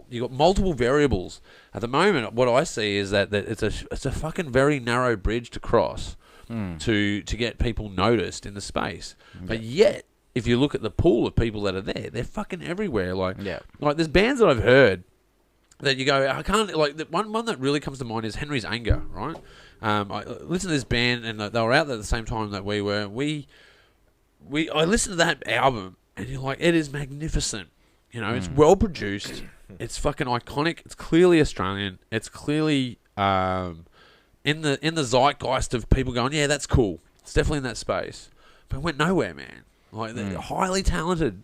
you've got multiple variables. At the moment, what I see is that it's a fucking very narrow bridge to cross to get people noticed in the space. But yet, if you look at the pool of people that are there, they're fucking everywhere. Like there's bands that I've heard that you go, I can't, like, the one that really comes to mind is Henry's Anger, right? I listened to this band, and they were out there at the same time that we were. I listened to that album, and you're like, it is magnificent. It's well produced. It's fucking iconic. It's clearly Australian. It's clearly in the zeitgeist of people going, yeah, that's cool. It's definitely in that space. But it went nowhere, man. Like they're highly talented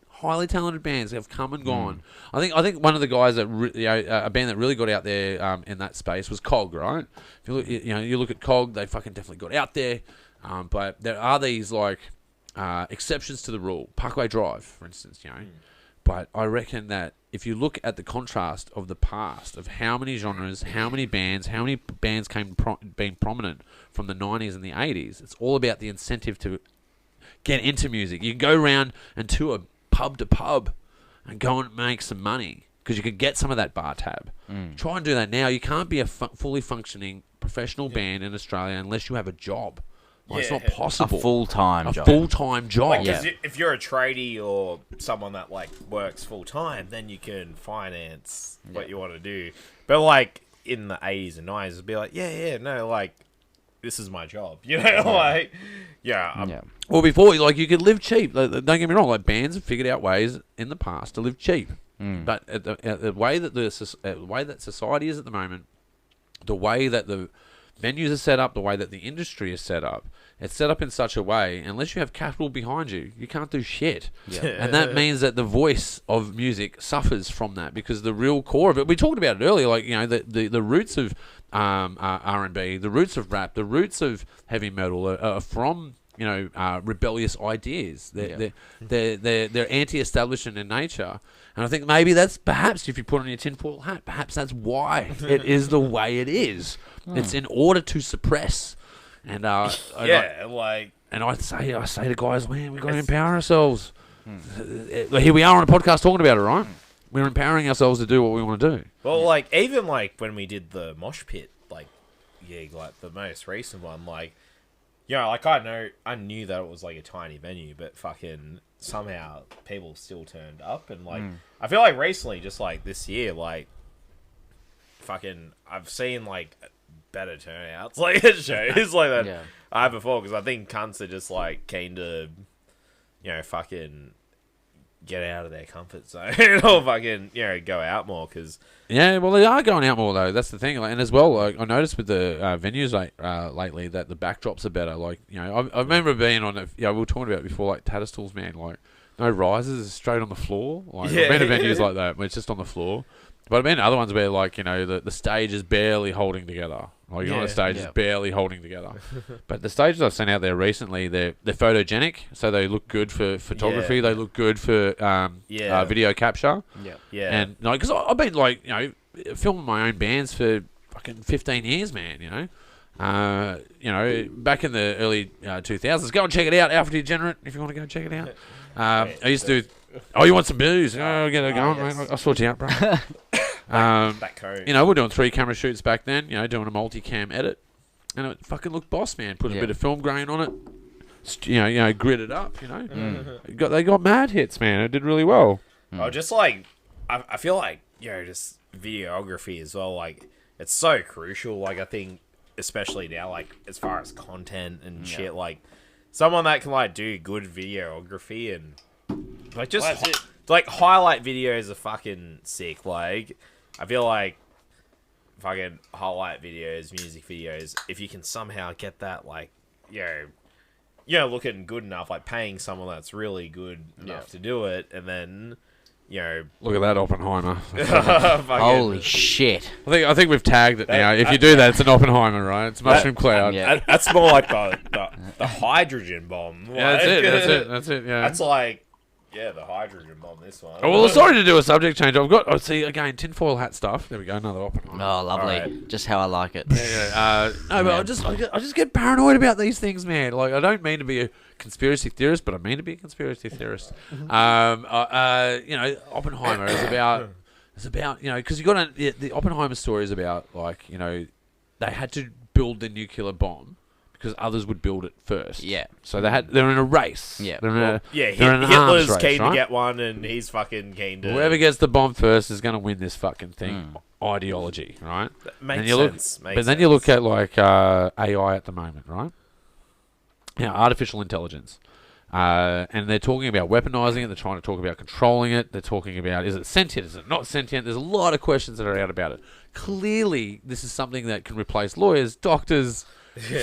bands have come and gone. I think one of the guys that a band that really got out there in that space was Cog, right? If you look, you look at Cog, they fucking definitely got out there. But there are these like exceptions to the rule. Parkway Drive, for instance, But I reckon that if you look at the contrast of the past of how many genres, how many bands being prominent from the 90s and the 80s, it's all about the incentive to get into music. You can go around and tour pub to pub and go and make some money because you can get some of that bar tab. Try and do that now. You can't be a fully functioning professional band in Australia unless you have a job. It's not possible. A full-time job. Like, if you're a tradie or someone that like works full-time, then you can finance what you want to do. But like in the 80s and 90s, it'd be like, this is my job. Well, before, like, you could live cheap. Don't get me wrong. Like, bands have figured out ways in the past to live cheap. But the way that society is at the moment, the way that the venues are set up, the way that the industry is set up, it's set up in such a way, unless you have capital behind you, you can't do shit. And that means that the voice of music suffers from that, because the real core of it, we talked about it earlier, like, the roots of R&B, the roots of rap, the roots of heavy metal are from rebellious ideas. They're anti-establishment in nature, and I think maybe that's perhaps, if you put on your tinfoil hat, perhaps that's why it is the way it is. It's in order to suppress, and I say to guys, man, we got to empower ourselves. Here we are on a podcast talking about it, right? We're empowering ourselves to do what we want to do. Well, like, even like when we did the mosh pit gig, like the most recent one, like, I knew that it was like a tiny venue, but fucking somehow people still turned up, and like I feel like recently, just like this year, like fucking I've seen like better turnouts like at shows like that I have before, because I think cunts are just like keen to fucking get out of their comfort zone or fucking go out more, because they are going out more though. That's the thing. Like, and as well, like, I noticed with the venues lately that the backdrops are better. Like, I remember being on we were talking about it before, like Tatterstall's, man, like no risers, straight on the floor. Like, I've been to venues like that where it's just on the floor. But I've been to other ones where, like, the stage is barely holding together. Like, you're on the stage is barely holding together. But the stages I've seen out there recently, they're photogenic, so they look good for photography. They look good for video capture. And because I've been, like, filming my own bands for fucking 15 years, man. You know, back in the early 2000s, go and check it out, Alpha Degenerate, if you want to go check it out. I used to do. Oh, you want some booze? Oh, get it going, mate. I'll sort you out, bro. That code. You know, we're doing 3 camera shoots back then. You know, doing a multi-cam edit, and it fucking looked boss, man. Put a bit of film grain on it. You know, grit it up. You know, they got mad hits, man. It did really well. Oh, just like I feel like just videography as well. Like it's so crucial. Like I think especially now, like as far as content and shit, like someone that can like do good videography and like just like highlight videos are fucking sick. Like I feel like fucking highlight videos, music videos, if you can somehow get that like looking good enough, like paying someone that's really good enough to do it, and then look at that Oppenheimer. Holy shit! I think we've tagged it now. If you do that, it's an Oppenheimer, right? It's mushroom cloud. Yeah. That's more like the hydrogen bomb. Yeah, that's it. Yeah, that's like the hydrogen bomb. This one. Oh, well, sorry to do a subject change. I've got. See again, tinfoil hat stuff. There we go. Another Oppenheimer. Oh, lovely. Right. Just how I like it. No, but I just get paranoid about these things, man. Like I don't mean to be a conspiracy theorist, but I mean to be a conspiracy theorist. Oppenheimer is about because you got the Oppenheimer story is about they had to build the nuclear bomb because others would build it first. Yeah. So they're in a race. Yeah. They're in an arms Hitler's race, keen right? to get one, and he's fucking keen to. Whoever gets the bomb first is going to win this fucking thing. Ideology, right? Makes sense. Then you look at like AI at the moment, right? Artificial intelligence. And they're talking about weaponizing it. They're trying to talk about controlling it. They're talking about, is it sentient? Is it not sentient? There's a lot of questions that are out about it. Clearly, this is something that can replace lawyers, doctors,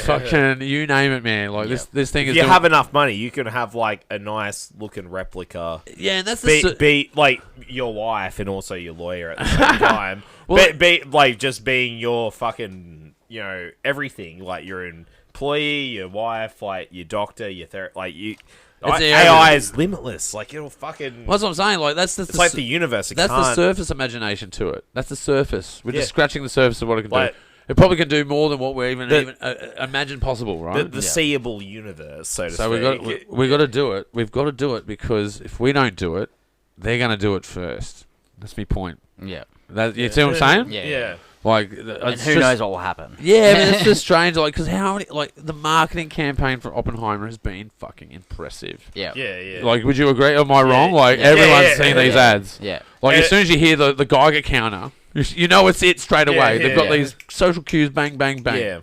fucking you name it, man. Like this thing is. If you have enough money, you can have like a nice looking replica. Yeah, and that's be like your wife and also your lawyer at the same time. Be like just being your fucking everything, like your employee, your wife, like your doctor, your therapist, like you. AI is limitless. Like it'll fucking. That's what I'm saying. Like it's like the universe. That's the surface imagination to it. That's the surface. We're just scratching the surface of what it can do. It probably can do more than what we even imagine possible, right? The seeable universe, so to speak. So we got to do it. We've got to do it because if we don't do it, they're going to do it first. That's my point. Yeah. You see what I'm saying? Yeah. Like, and who knows what will happen? Yeah, but it's just strange. Like, because how many the marketing campaign for Oppenheimer has been fucking impressive. Yeah. Like, would you agree? Am I wrong? Like, everyone's seen these ads. Yeah. Like, as soon as you hear the Geiger counter, you know it's it straight away. They've got these social cues, bang, bang, bang. Yeah.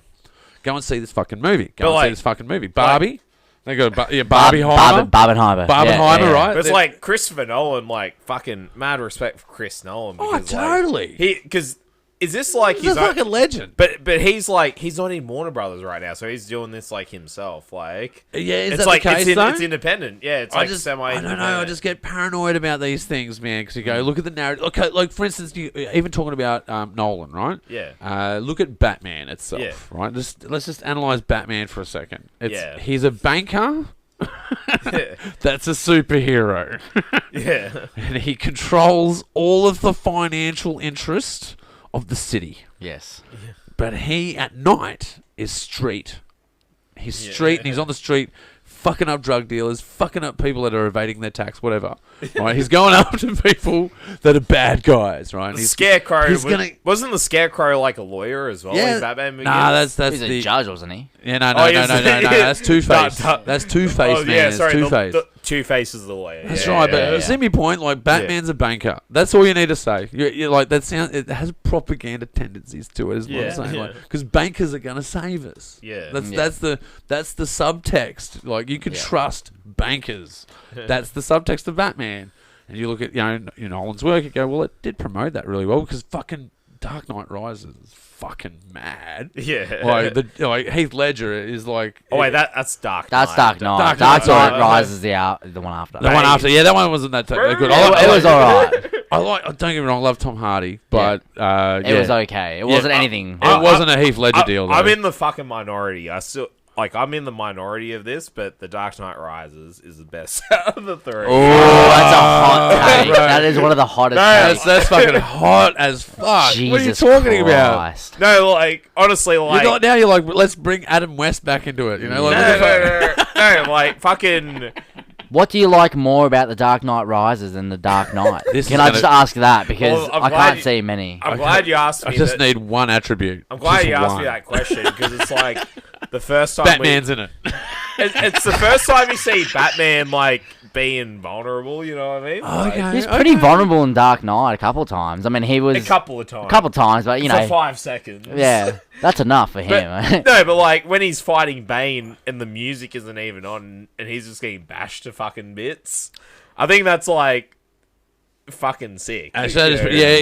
Go and see this fucking movie. See this fucking movie. Barbie. They got Barbieheimer. Barbenheimer. Barbenheimer, right? But it's like Christopher Nolan, like fucking mad respect for Chris Nolan. Because, totally. Because is this like he's like a legend? But he's like he's not in Warner Brothers right now, so he's doing this like himself. Like is it's that like the case, though? It's independent. Yeah, it's semi. I don't know. I just get paranoid about these things, man. Because you go look at the narrative. Okay, like for instance, even talking about Nolan, right? Yeah. Look at Batman itself, right? Let's just analyze Batman for a second. He's a banker. That's a superhero. And he controls all of the financial interest of the city. Yes. But he at night is street. He's street and he's on the street fucking up drug dealers, fucking up people that are evading their tax, whatever. Right? He's going up to people that are bad guys, right? The Scarecrow wasn't the Scarecrow like a lawyer as well? Yeah. In Batman movies? Nah, that's he's a judge, wasn't he? Yeah, no. That's Two-Face. That's Two-Face, man. It's Two-Face. Two-Face is the lawyer. That's right, but see my point. Like Batman's a banker. That's all you need to say. You're like that sound. It has propaganda tendencies to it. Is what I'm saying. Like because bankers are gonna save us. Yeah, that's the subtext. Like you can trust bankers. That's the subtext of Batman. And you look at Nolan's work. You go, well, it did promote that really well because fucking Dark Knight Rises is fucking mad. Yeah. Like Heath Ledger is like. Oh wait, that's Dark Knight. That's Dark Knight. Dark Knight Rises is the one after. The one after, yeah, that one wasn't that good. It was alright. Don't get me wrong, I love Tom Hardy, but it was okay. It wasn't anything. It wasn't a Heath Ledger deal. Though. I'm in the fucking minority. I'm in the minority of this, but The Dark Knight Rises is the best out of the three. Oh, that's a hot take. That is one of the hottest takes. That's fucking hot as fuck. Jesus what are you talking Christ. about? No, like honestly, like You're like, let's bring Adam West back into it. You know, like, no, like fucking. What do you like more about The Dark Knight Rises than The Dark Knight? This Can is I just ask that? Because Well, I'm I glad can't you- see many. I'm glad you asked me. I just that. need one attribute. I'm glad Just you asked one. me that question because it's like the first time Batman's in it. it's the first time you see Batman like being vulnerable. You know what I mean? Like, Okay. He's pretty vulnerable in Dark Knight a couple times. I mean, he was a couple of times. but you for know, 5 seconds. yeah, that's enough for him. No, but like when he's fighting Bane and the music isn't even on and he's just getting bashed to fucking bits. I think that's like fucking sick. Actually,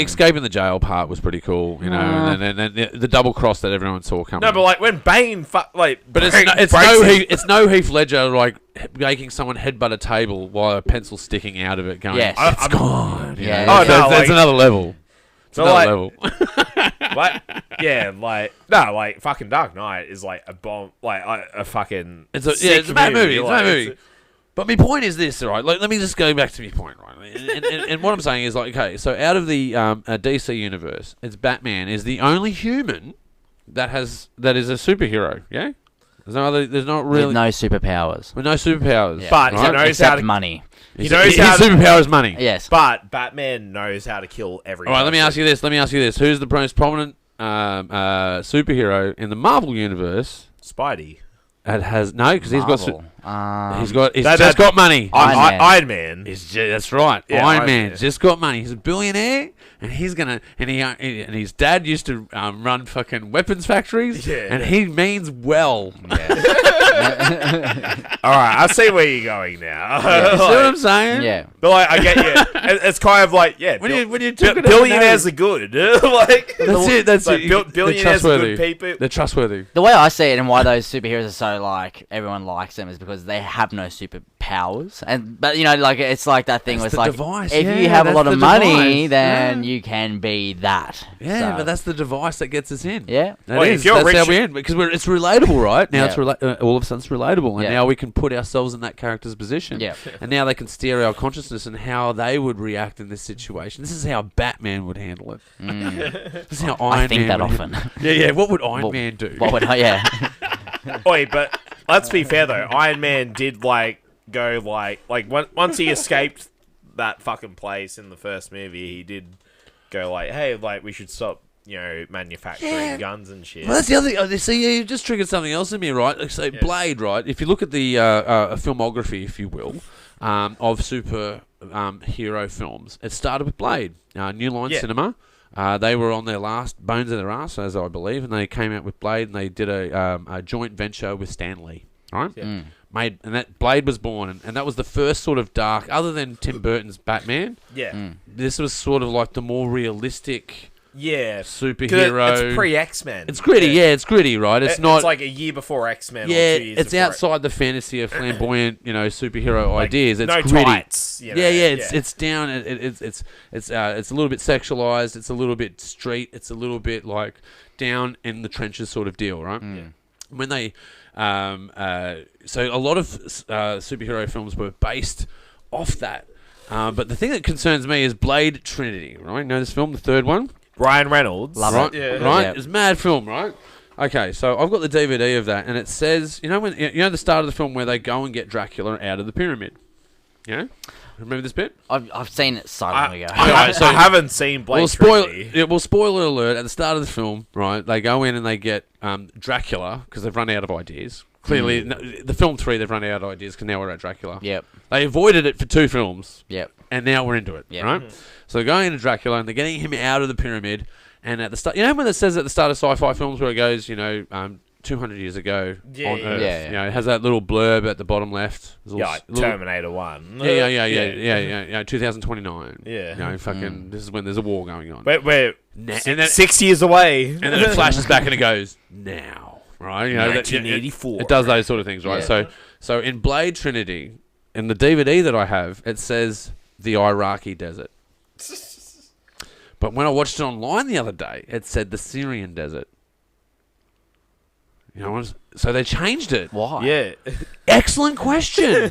escaping the jail part was pretty cool, you know, and then the double cross that everyone saw coming. No, but like when Bane but it's no Heath Ledger like making someone headbutt a table while a pencil's sticking out of it, going, Yes. "It's gone." you Yeah. know? Oh, no, that's like- another level. It's So, another like- level. like fucking Dark Knight is like a bomb, like a fucking. It's a sick bad movie. It's a like, bad movie. But my point is this, all right? Like, let me just go back to my point, right? And what I'm saying is, like, okay, so out of the DC universe, it's Batman is the only human that is a superhero. Yeah, there's not really With no superpowers. with no superpowers. Yeah. But right? he knows how Except to. money. He knows his how to. superpower is money. Yes. But Batman knows how to kill everyone. All right, let me ask you this. Who's the most prominent superhero in the Marvel universe? Spidey. That has no, because he's got Marvel. got money. Iron Man. That's right. Yeah, Iron Iron Man Man. just got money. He's a billionaire, and he's gonna and his dad used to run fucking weapons factories, Yeah. and he means well. All right, I see where you're going now. You see what I'm saying? Yeah. But like, I get you. It's kind of like, yeah. When you took it, billionaires are good. Like that's it. That's like, it. bil- They're billionaires are trustworthy. good people. They're trustworthy. The way I see it and why those superheroes are so like everyone likes them is because they have no superpowers, but you know, like it's like that thing That's where the it's like device. if Yeah, you have a that's lot of the money, device. then Yeah. you can be that. Yeah, So, but that's the device that gets us in. yeah. That Well, is. if you're That's rich- how we end because it's relatable, right? Now Yeah. it's all of a sudden it's relatable, and Yeah. now we can put ourselves in that character's position. Yeah. And now they can steer our consciousness and how they would react in this situation. This is how Batman would handle it. This is how Iron I think Man that would often. handle it. Yeah. What would Iron What- Man do? What would I? Yeah. Oi, but let's be fair though. Iron Man did like go like once he escaped that fucking place in the first movie, he did go like, hey, like we should stop, manufacturing guns and shit. Well, that's the other thing. See, you just triggered something else in me, right? Like, so Blade, right? If you look at the filmography, if you will, of super hero films, it started with Blade. New Line Yeah. Cinema. They were on their last bones of their ass, as I believe, and they came out with Blade, and they did a joint venture with Stan Lee. Right? Yeah. And that Blade was born, and that was the first sort of dark, other than Tim Burton's Batman. Yeah. This was sort of like the more realistic Yeah. 'Cause superhero. It's pre-X-Men. It's gritty, yeah. It's gritty, right? It's not It's like a year before X-Men. yeah, or 2 years it's before outside the fantasy of flamboyant, superhero Like, ideas. It's no gritty. tights. Yeah, it's down. It's a little bit sexualized. It's a little bit street. It's a little bit like down in the trenches sort of deal, right? When they, so a lot of superhero films were based off that. But the thing that concerns me is Blade Trinity, right? You know this film, the third one? Ryan Reynolds. Love Right, it. Yeah. right. Yeah. It's a mad film, right? Okay, so I've got the DVD of that, and it says, the start of the film where they go and get Dracula out of the pyramid. Remember this bit? I've seen it so long I, ago. I, So- I haven't seen Blade Trinity. Spoiler alert. At the start of the film, right? They go in and they get Dracula because they've run out of ideas. Clearly, the film 3 they've run out of ideas because now we're at Dracula. Yep. They avoided it for 2 films. Yep. And now we're into it, Yep. right? So they're going into Dracula and they're getting him out of the pyramid. And at the start, when it says at the start of sci-fi films where it goes, 200 years ago Yeah, on yeah, Earth. yeah. It has that little blurb at the bottom left. There's a Yeah, little- like little- Terminator 1. Yeah, 2029. Yeah. Fucking, this is when there's a war going on. We're and then 6 years away. and then it flashes back and it goes, now, right? 1984. It does those sort of things, right? Yeah. So in Blade Trinity, in the DVD that I have, it says the Iraqi desert. But when I watched it online the other day, it said the Syrian desert. So they changed it. Why? Yeah. Excellent question.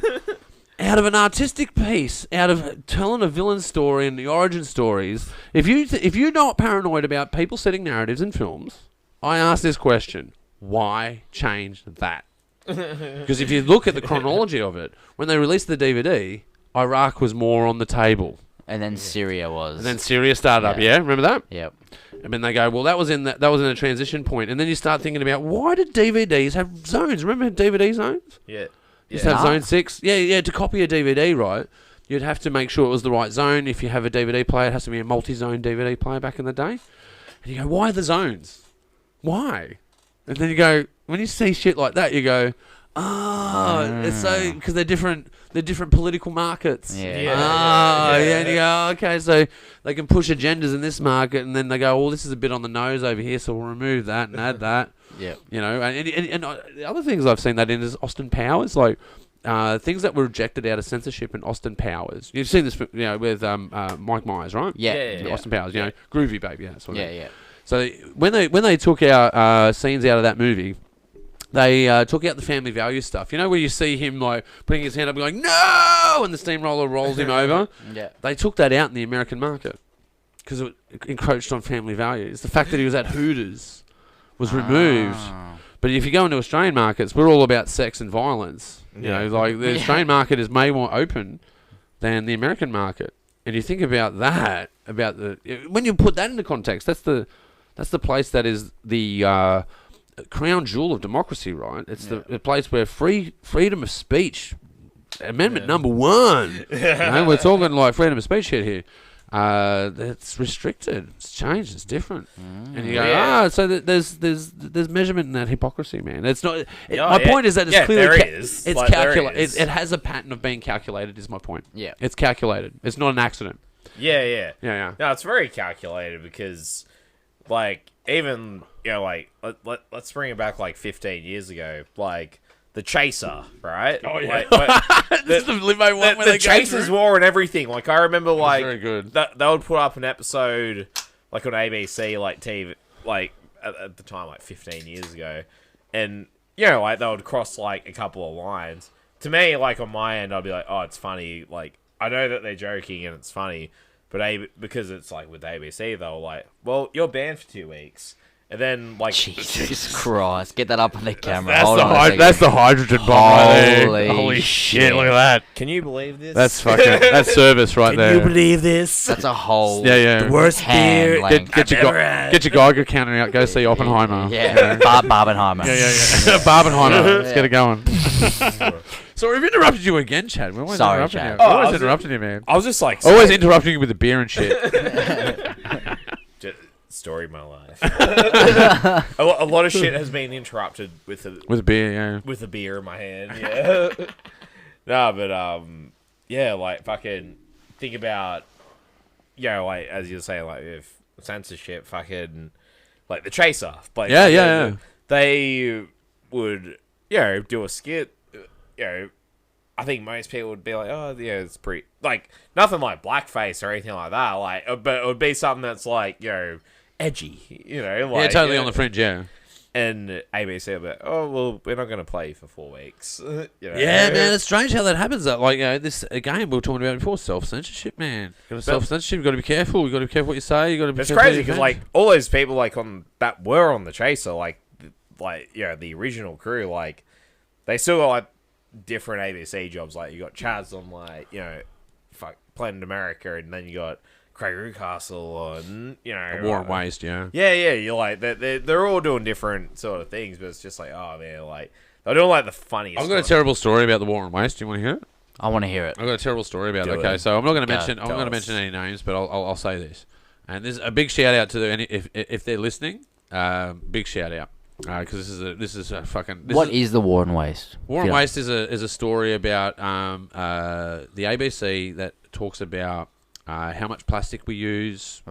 out of an artistic piece, out of telling a villain story and the origin stories, if you're not paranoid about people setting narratives in films, I ask this question: why change that? Because if you look at the chronology of it, when they released the DVD, Iraq was more on the table. And then Syria was. And then Syria started up, yeah? Remember that? Yep. And then they go, well, that was in a transition point. And then you start thinking about, why did DVDs have zones? Remember DVD zones? Yeah. Used to have zone 6. Yeah, to copy a DVD, right, you'd have to make sure it was the right zone. If you have a DVD player, it has to be a multi-zone DVD player back in the day. And you go, why the zones? Why? And then you go, when you see shit like that, you go, it's so, because they're different political markets. Yeah. And you go, okay, so they can push agendas in this market, and then they go, well, this is a bit on the nose over here, so we'll remove that and add that. Yeah. You know, and the other things I've seen that in is Austin Powers, like things that were rejected out of censorship in Austin Powers. You've seen this, you know, with Mike Myers, right? Yeah. Austin Powers, you know, Groovy Baby, that sort of thing. Yeah. So when they took out scenes out of that movie, they took out the family value stuff. You know, where you see him like putting his hand up, going no, and the steamroller rolls him over. Yeah. They took that out in the American market because it encroached on family values. The fact that he was at Hooters was removed. But if you go into Australian markets, we're all about sex and violence. You know, like the Australian market is way more open than the American market. And you think about that, when you put that into context, that's the place that is the crown jewel of democracy, right? It's the place where freedom of speech, amendment number 1. You know, we're talking like freedom of speech shit here. It's restricted. It's changed. It's different. And you go, so there's measurement in that hypocrisy, man. It's not. My point is that it's clearly it's calculated. It has a pattern of being calculated. Is my point. Yeah. It's calculated. It's not an accident. Yeah. Yeah. No, it's very calculated because, like, even, you know, like, let's bring it back like 15 years ago, like the Chaser, right? Oh yeah. Like, This is the limo one where the they go Chasers through. War and everything. Like, I remember, like, very good. They would put up an episode like on ABC, like TV, like at the time, like 15 years ago, and you know, like they would cross like a couple of lines. To me, like on my end, I'd be like, oh, it's funny. Like, I know that they're joking and it's funny, but because it's like with ABC, they were like, well, you're banned for 2 weeks. And then, like, Jesus Christ, get that up on the camera. That's the hydrogen bomb right there. Holy shit! Look at that. Can you believe this? That's fucking. That's service right there. Can you believe this? That's a whole. Yeah. The worst beer. Get your Geiger counter out. Go see Oppenheimer. Yeah. Barbenheimer. Yeah. Barbenheimer. Let's get it going. So we've interrupted you again, Chad. We're always Sorry, interrupting Chad. you. Always interrupting you, man. I was just like, Always interrupting you with the beer and shit. Story of my life. A lot of shit has been interrupted with beer, yeah. With a beer in my hand, yeah. No, but yeah, like fucking think about, you know, like as you're saying, like if censorship, fucking like the Chaser, like yeah. They would, you know, do a skit, you know. I think most people would be like, oh, yeah, it's pretty, like, nothing like blackface or anything like that, like, but it would be something that's like, you know, edgy, you know, like, yeah, totally on the fringe, yeah. And ABC will be like, oh, well, we're not going to play for 4 weeks. You know? Yeah, man, it's strange how that happens. That, like, you know, this again we were talking about before, self-censorship, man. Self-censorship. You got to be careful. You got to be careful what you say. You got to be. It's careful. crazy because like all those people like on that were on the Chaser, like you know, the original crew, like they still got like different ABC jobs. Like you got Chaz on like, you know, Planet America, and then you got Craig Newcastle on, you know, War and Waste, yeah. Yeah. You're like they're all doing different sort of things, but it's just like, oh man, like they're doing like the funniest. I've got a terrible story about the War and Waste. Do you want to hear it? I want to hear it. I've got a terrible story about it. Do Okay, it. so I'm not going to Go, mention. I'm tell not going to us. mention any names, but I'll say this. And this is a big shout out to if they're listening. Big shout out because this is a fucking. What is the War and Waste? War and Waste is a story about the ABC that talks about how much plastic we use,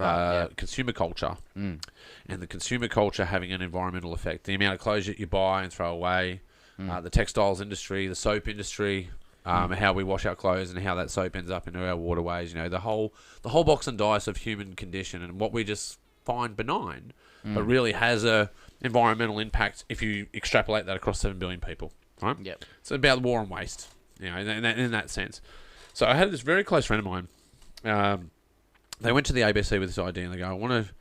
consumer culture, and the consumer culture having an environmental effect. The amount of clothes that you buy and throw away, the textiles industry, the soap industry, how we wash our clothes and how that soap ends up into our waterways. You know, the whole box and dice of human condition and what we just find benign, but really has a environmental impact if you extrapolate that across 7 billion people. Right? Yep. It's about war and waste. You know, in that sense. So I had this very close friend of mine. They went to the ABC with this idea, and they go, I want to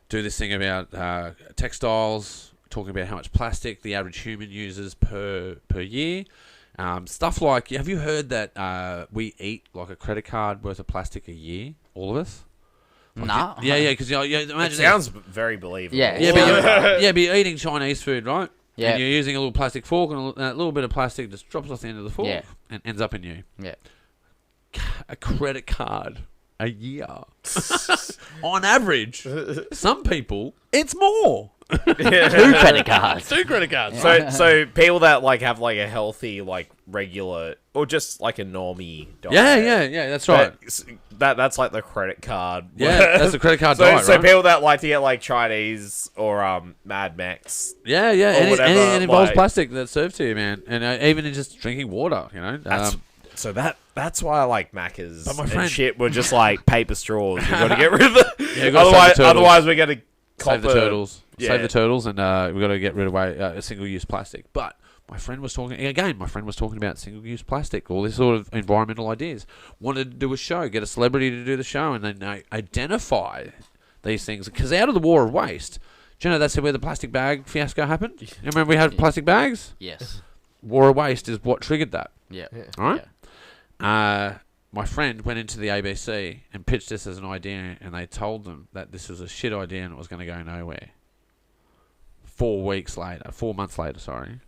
do this thing about textiles, talking about how much plastic the average human uses per year. Stuff like, have you heard that we eat like a credit card worth of plastic a year, all of us? Like Nah. Yeah, because imagine It sounds very believable. Yeah. but you're eating Chinese food, right? Yeah. And you're using a little plastic fork, and a little bit of plastic just drops off the end of the fork Yeah. and ends up in you. Yeah. A credit card a year. On average, some people, it's more. 2 credit cards. 2 credit cards. So people that like have like a healthy like regular or just like a normie diet. Yeah, that's right. That's like the credit card. Yeah, that's the credit card so, diet, so right? people that like to get like Chinese or Mad Max. Yeah, or and whatever, it involves like- plastic that's served to you, man. And even in just drinking water, you know. So that's why I like Macca's But my and friend- shit. We're just like paper straws. We've got to get rid of them. Yeah, you gotta save the turtles. Otherwise we're gonna Save the turtles. Yeah. Save the turtles, and we've got to get rid of single-use plastic. But my friend was talking about single-use plastic, all these sort of environmental ideas. Wanted to do a show, get a celebrity to do the show, and then identify these things. Because out of the war of waste, do you know that's where the plastic bag fiasco happened? You remember we had plastic bags? Yes. War of waste is what triggered that. Yeah. All right? My friend went into the ABC and pitched this as an idea, and they told them that this was a shit idea and it was going to go nowhere. 4 months later,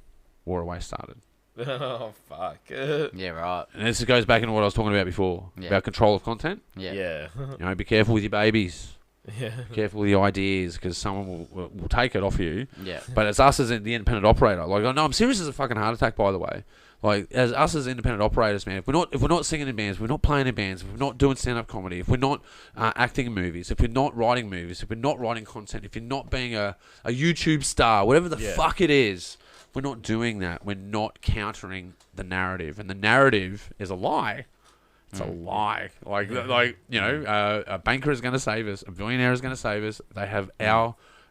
War of Waste started. Oh fuck. Yeah, right. And this goes back into what I was talking about before, Yeah. about control of content. Yeah. Yeah. You know, be careful with your babies. Yeah. Be careful with your ideas, because someone will take it off you. Yeah. But it's us as the independent operator. Like, I know I'm serious as a fucking heart attack, by the way. Like, as us as independent operators, man, if we're not singing in bands, if we're not playing in bands, if we're not doing stand-up comedy, if we're not acting in movies, if we're not writing movies, if we're not writing content, if you're not being a YouTube star, whatever the fuck it is, we're not doing that. We're not countering the narrative. And the narrative is a lie. It's a lie. Like you know, a banker is going to save us. A billionaire is going to save us. They have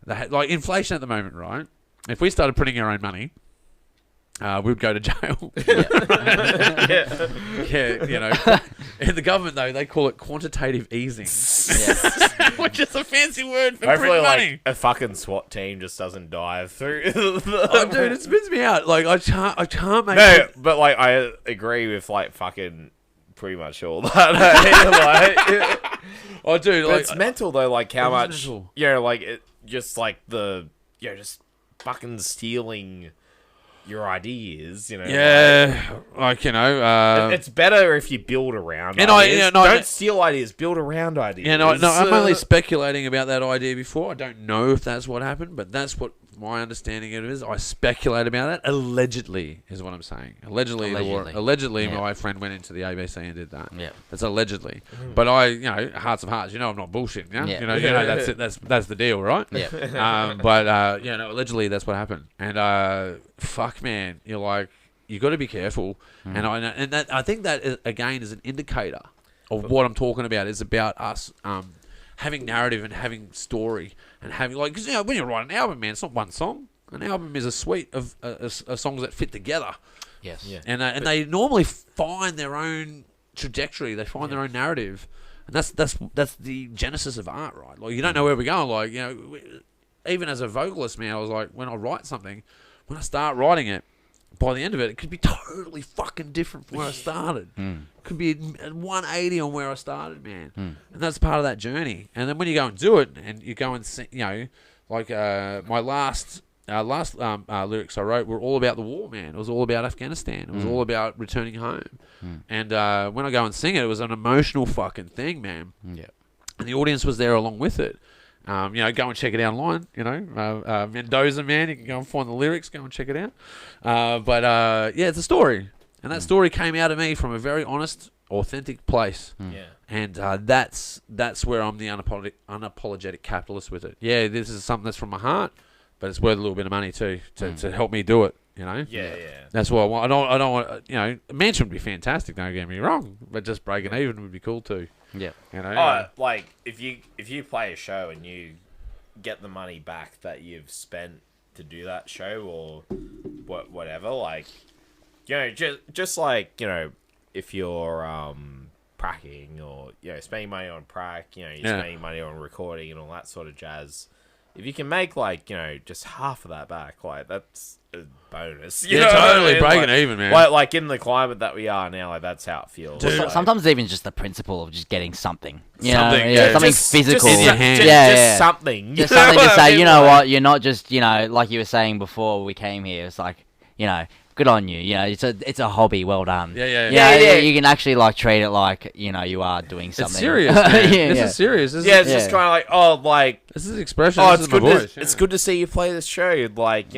like inflation at the moment, right? If we started printing our own money, we'd go to jail. Yeah, you know. In the government, though, they call it quantitative easing, which is a fancy word for Hopefully, print like money. a fucking SWAT team just doesn't dive through. Oh, dude, it spins me out. Like I can't make. No, but like I agree with like fucking pretty much all that. Like, Oh, dude, but like it's mental though. Like how It is much, mental. like it just like just fucking stealing your ideas. You know, yeah, like you know. it's better if you build around. And ideas. don't Don't steal ideas. Build around ideas. Yeah, no, I'm only speculating about that idea before. I don't know if that's what happened, but that's what my understanding of it is. I speculate about that. Allegedly is what I'm saying. Allegedly. Yeah. My friend went into the ABC and did that. Yeah. That's allegedly. But hearts of hearts, I'm not bullshitting. Yeah? Yeah. You know, that's it. That's the deal, right? Yeah. Allegedly that's what happened. And fuck, man, you're like, you got to be careful. And I think that again is an indicator of what I'm talking about. Is about us having narrative and having story and having because when you write an album, man, it's not one song. An album is a suite of songs that fit together. Yes. Yeah. And they normally find their own trajectory. They find their own narrative, and that's the genesis of art, right? Like you don't know where we're going. Like even as a vocalist, man, I was like, when I write something, when I start writing it, by the end of it, it could be totally fucking different from where I started. Could be 180 on where I started, man. And that's part of that journey. And then when you go and do it, and you go and sing, like my last lyrics I wrote were all about the war, man. It was all about Afghanistan. It was all about returning home. And when I go and sing it, it was an emotional fucking thing, man. Yeah. And the audience was there along with it. Go and check it out online. Mendoza, man, you can go and find the lyrics. Go and check it out. It's a story, and that story came out of me from a very honest, authentic place. Yeah. And that's where I'm the unapologetic capitalist with it. Yeah, this is something that's from my heart, but it's worth a little bit of money too to help me do it. Yeah. That's what I want. I don't want. A mansion would be fantastic. Don't get me wrong, but just breaking even would be cool too. Yeah. Like if you play a show and you get the money back that you've spent to do that show or whatever, like just like, if you're pracking or, spending money on prac, you're spending money on recording and all that sort of jazz. If you can make, like, just half of that back, like, that's a bonus. You know what I totally mean? breaking Like, even, man. Like, in the climate that we are now, like, that's how it feels. Well, Like, sometimes even just the principle of just getting something. Something, Something just physical. in your hand. Just something. Just You know something what to I say, mean? you know Like, what, you're not just, like you were saying before we came here, it's like, good on you. It's a hobby. Well done. Yeah. You can actually like treat it like you are doing something. It's serious, man. This yeah. is serious. This it's is, just kind of like, oh, like, this is expression. oh, This it's is my good. voice. It's good to see you play this show. Like,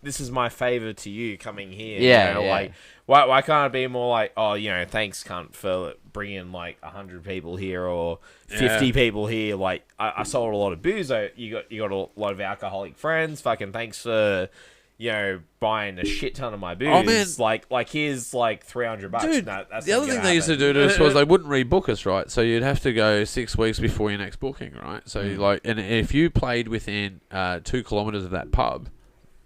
this is my favor to you coming here. Yeah, Like, why can't it be more like, oh, thanks, cunt, for bringing like 100 people here or 50 people here. Like, I sold a lot of booze. You got a lot of alcoholic friends. Fucking thanks for, buying a shit ton of my booze. Oh, man. Like here's like $300. Dude, That's the other thing they used to do to us was they wouldn't rebook us, right? So you'd have to go 6 weeks before your next booking, right? So and if you played within 2 kilometers of that pub,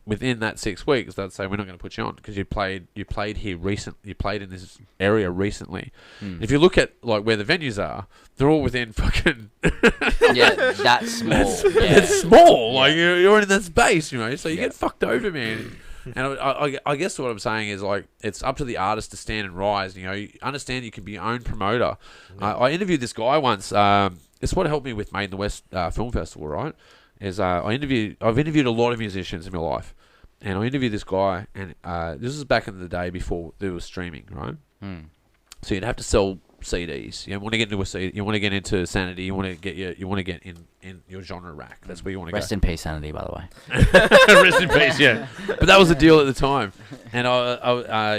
within that 6 weeks, they'd say we're not going to put you on because you played here recently. You played in this area recently. If you look at like where the venues are, they're all within fucking That's small. it's small. Like you're in that space, So you get fucked over, man. And I guess what I'm saying is like it's up to the artist to stand and rise. You understand you can be your own promoter. I interviewed this guy once. It's what helped me with Made in the West Film Festival, right? I've interviewed a lot of musicians in my life, and I interviewed this guy, and this was back in the day before there was streaming, right? So you'd have to sell CDs. You want to get into a CD, you want to get into Sanity, you want to get in your genre rack. That's where you want to go. Rest in peace, Sanity, by the way. Rest in peace, yeah. But that was the deal at the time, and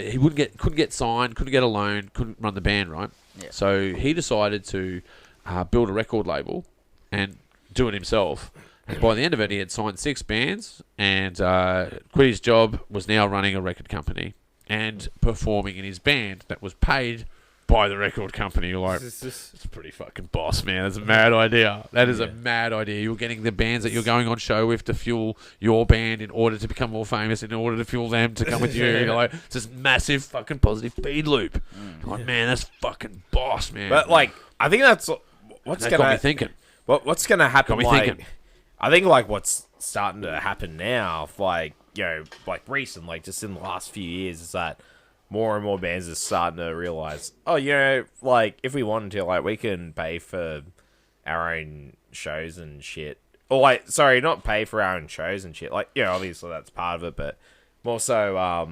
he couldn't get signed, couldn't get a loan, couldn't run the band, right? Yeah. So he decided to build a record label and do it himself. And by the end of it, he had signed 6 bands and quit his job, was now running a record company and performing in his band that was paid by the record company. You're like, it's pretty fucking boss, man. That's a mad idea. That is a mad idea. You're getting the bands that you're going on show with to fuel your band in order to become more famous, in order to fuel them to come with you. You're like, it's this massive fucking positive feed loop. Like, man, that's fucking boss, man. But like, I think that's what's that gonna got me thinking. What's gonna happen? Got me Like, thinking. I think like what's starting to happen now, like recent, like just in the last few years, is that more and more bands are starting to realize, oh, like if we wanted to, like we can pay for our own shows and shit, or like, sorry, not pay for our own shows and shit. Like, obviously that's part of it, but more so,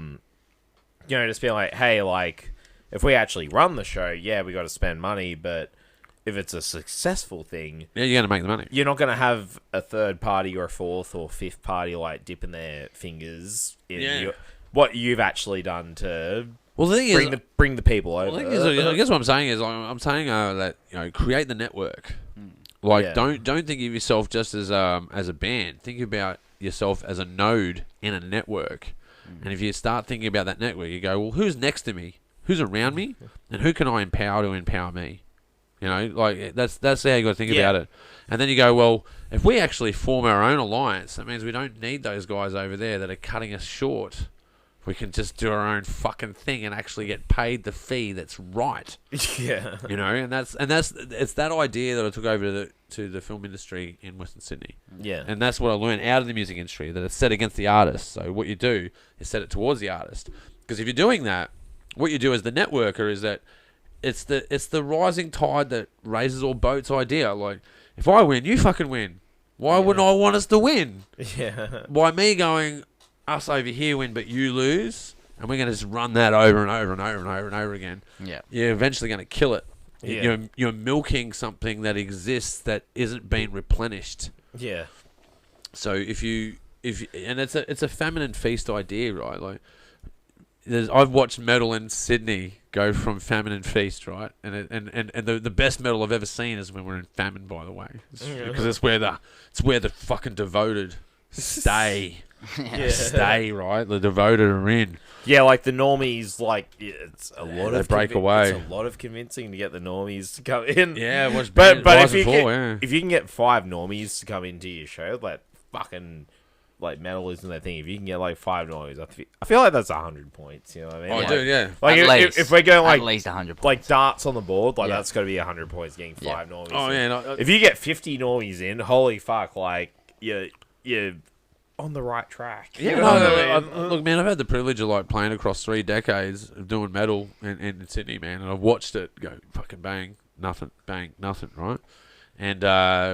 just being like, hey, like if we actually run the show, yeah, we got to spend money, but if it's a successful thing, Yeah, you're going to make the money. you're not going to have a third party or a fourth or fifth party like dipping their fingers in what you've actually done to Well, the thing bring the people over. Well, the thing is, I guess what I'm saying is, I'm saying that create the network. Like, don't think of yourself just as a band. Think about yourself as a node in a network. And if you start thinking about that network, you go, well, who's next to me? Who's around me? And who can I empower to empower me? Like that's how you got to think about it. And then you go, well, if we actually form our own alliance, that means we don't need those guys over there that are cutting us short. We can just do our own fucking thing and actually get paid the fee that's right. Yeah. And it's that idea that I took over to the film industry in Western Sydney. Yeah. And that's what I learned out of the music industry, that it's set against the artist. So what you do is set it towards the artist. Because if you're doing that, what you do as the networker is that it's the rising tide that raises all boats idea. Like, if I win, you fucking win. Why wouldn't I want us to win? Yeah. By me going, us over here win, but you lose, and we're going to just run that over and over and over and over and over again. Yeah. You're eventually going to kill it. Yeah. You're milking something that exists that isn't being replenished. Yeah. So if it's a famine and feast idea, right? Like, I've watched metal in Sydney go from famine and feast, right? And the best metal I've ever seen is when we're in famine, by the way, because it's where the fucking devoted stay. Stay, right? The devoted are in. Yeah, like the normies, like it's a lot of break away. It's a lot of convincing to get the normies to come in. Yeah, but Rise if and you Fall, if you can get 5 normies to come into your show, like fucking like metal isn't their thing, if you can get like 5 noises, I feel like that's 100 points. You know what I mean? Oh, Like, dude, yeah. Like At if, least. if we're going At like least 100 points. like darts on the board, like Yeah. that's got to be 100 points getting 5 Yeah. noises. Oh, yeah. No, If you get 50 normies in, holy fuck, like you're on the right track. yeah, You know what I mean? look, man, I've had the privilege of like playing across 3 decades of doing metal in Sydney, man, and I've watched it go fucking bang, nothing, right? And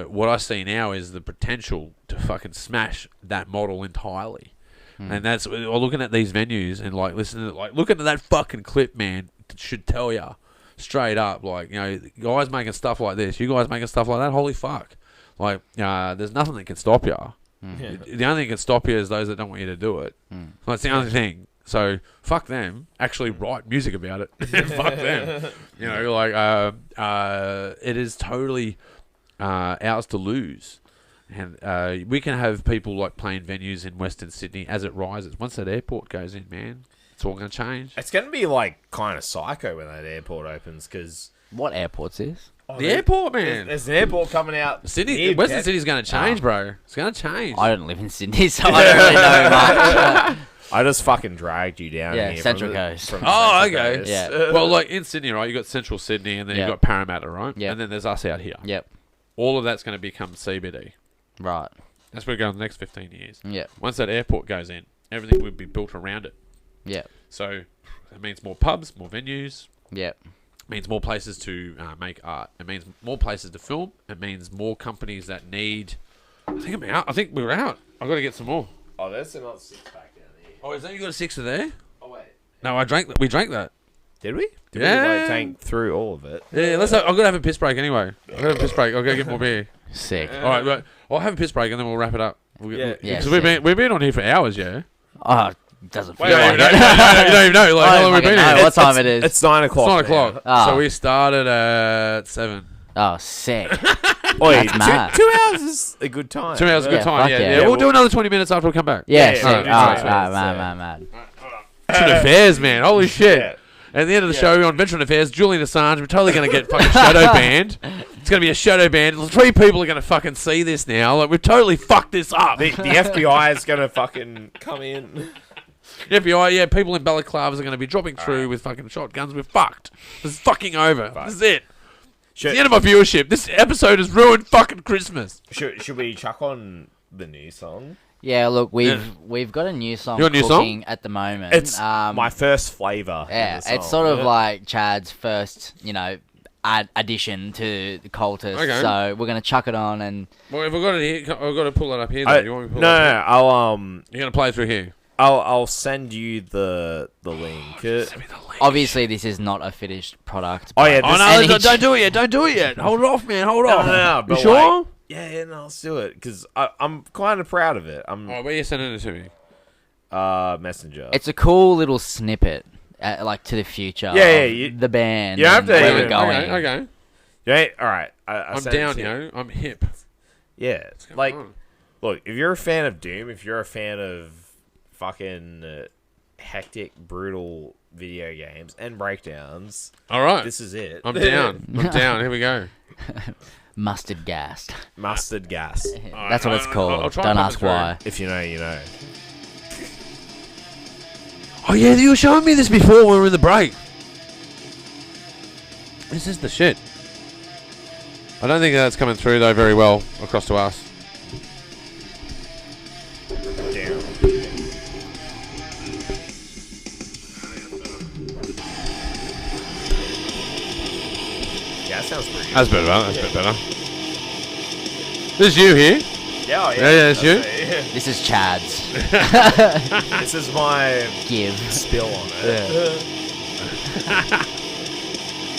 what I see now is the potential to fucking smash that model entirely. And that's looking at these venues and like listening to looking at that fucking clip, man, should tell you straight up, like, you know, guys making stuff like this, you guys making stuff like that, holy fuck, like there's nothing that can stop you. The only thing that can stop you is those that don't want you to do it. That's the only thing. So fuck them. Actually, write music about it. Fuck them. You know, like it is totally ours to lose. And we can have people like playing venues in Western Sydney as it rises. Once that airport goes in, man, it's all going to change. It's going to be like kind of psycho when that airport opens because What airport's this? The airport, man. there's an airport coming out. Sydney, near Western Pet- City's going to change, bro. It's going to change. I don't live in Sydney, so I don't really know much. I just fucking dragged you down. Yeah, here Central from the- Coast. from Oh, Central okay. Coast. Yeah. Well, like in Sydney, right? You got Central Sydney, and then Yeah. you got Parramatta, right? Yeah. And then there's us out here. Yep. All of that's going to become CBD. Right. That's where we're going the next 15 years. Yep. Once that airport goes in, everything will be built around it. Yep. So that means more pubs, more venues. Yep. It means more places to make art. It means more places to film. It means more companies that need. I think I'm out. I think we're out. I've got to get some more. Oh, there's another 6-pack down here. Oh, is that you got a 6 there? Oh, wait. No, I drank that. We drank that. Did we? Did Yeah. we like, tank through all of it? Yeah, let's. I've got to have a piss break anyway. I've got to have a piss break. I'll go get more beer. Sick. All right, but I'll have a piss break and then we'll wrap it up. Yeah. Yeah, Because we've been on here for hours, yeah. Oh, doesn't feel You like don't, it. you don't even know. Like, I how don't long have we fucking been know. here? What time it is? It's 9 It's o'clock. 9 o'clock. Ah. So we started at 7. Oh, sick. Oi, That's mad. 2 hours is a good time. 2 hours, a good Yeah, time. fuck Yeah, yeah. yeah. We'll do another 20 minutes after we come back. Yeah, Yeah, sick. yeah, Oh, yeah, right, yeah. mad. Veteran Affairs, man. Holy shit. Yeah. At the end of the show, we're on Veteran Affairs, Julian Assange. We're totally going to get fucking shadow banned. It's going to be a shadow ban. 3 people are going to fucking see this now. Like, we've totally fucked this up. The FBI is going to fucking come in. The FBI, yeah, people in balaclavas are going to be dropping through with fucking shotguns. We're fucked. This is fucking over. This is it. It's the end of my viewership. This episode has ruined fucking Christmas. Should we chuck on the new song? Yeah, look, we've got a new song You got a new cooking at the moment. It's my first flavour. Yeah, in the it's song. sort of like Chad's first, addition to the Cultist. Okay. So we're gonna chuck it on, and Well, if I've got it here, I've got to pull that up here. Though. You want me to pull no, it no, up no. here? You're going to play it through here. I'll send you the link. obviously this is not a finished product. Oh, yeah, but- Oh, and no, each- don't do it yet. Don't do it yet. Hold it off, man. Hold off. No, You but sure? like- yeah, no, let's do it because I'm kind of proud of it. I'm Oh, where you sending it to me? Messenger. It's a cool little snippet, like to the future. Yeah, of yeah, the band. you have and to- where yeah, we're going. Okay. yeah, all right. I'm sent it down, to you know. I'm hip. Yeah, like on? look, if you're a fan of Doom, if you're a fan of fucking hectic, brutal video games and breakdowns, All right. this is it. I'm down. I'm down. Here we go. Mustard gassed. Mustard gas. That's what it's called. I'll try Don't and put ask it through. why. If you know, you know. Oh, yeah, you were showing me this before when we were in the break. This is the shit. I don't think that's coming through, though, very well across to us. Damn. Yeah, that sounds pretty good. That's better, That's a bit better. This is you here. Yeah, oh, Yeah, it's you. This is Chad's. This is my Give. spill on it.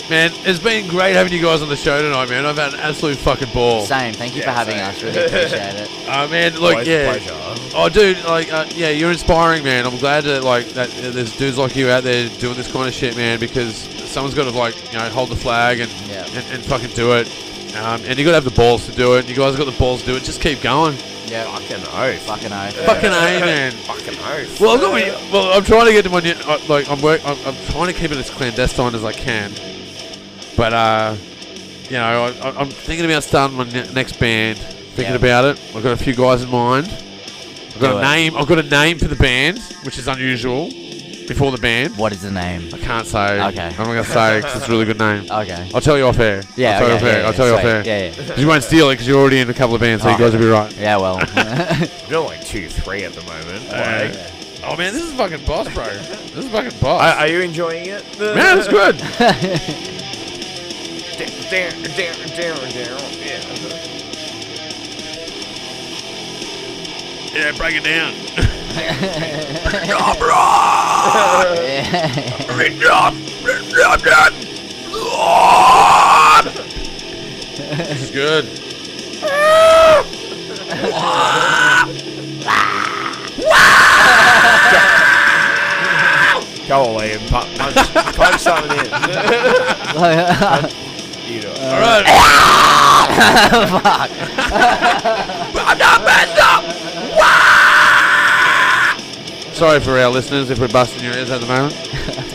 Man, it's been great having you guys on the show tonight, man. I've had an absolute fucking ball. Same. Thank you for Yeah, having same. us. Really appreciate it. Man, look, Always a yeah. pleasure. Oh, dude, like, yeah, you're inspiring, man. I'm glad that, like, that there's dudes like you out there doing this kind of shit, man, because someone's got to, like, hold the flag and Yeah. and fucking do it. And you got to have the balls to do it. You guys got the balls to do it. Just keep going. Yeah. Fucking oath. Fucking oath. Fucking A, man. Fucking oath. Well, I'm trying to get to my new, I'm trying to keep it as clandestine as I can. But, I'm thinking about starting my next band. Thinking Yeah. about it. I've got a few guys in mind. I've got a name. I've got a name for the band, which is unusual. Before the band. What is the name? I can't say. Okay. I'm not going to say because it's a really good name. Okay. I'll tell you off air. Yeah, I'll tell you off air. Yeah. 'Cause you won't steal it because you're already in a couple of bands, so you guys will be right. Yeah, well. I'm doing like 2-3 at the moment. Oh man, this is fucking boss, bro. This is fucking boss. Are you enjoying it? Man, it's good. Yeah, break it down. This is good. Go away and punch something in. You know. All right. Fuck. I'm not messed up. Sorry for our listeners if we're busting your ears at the moment.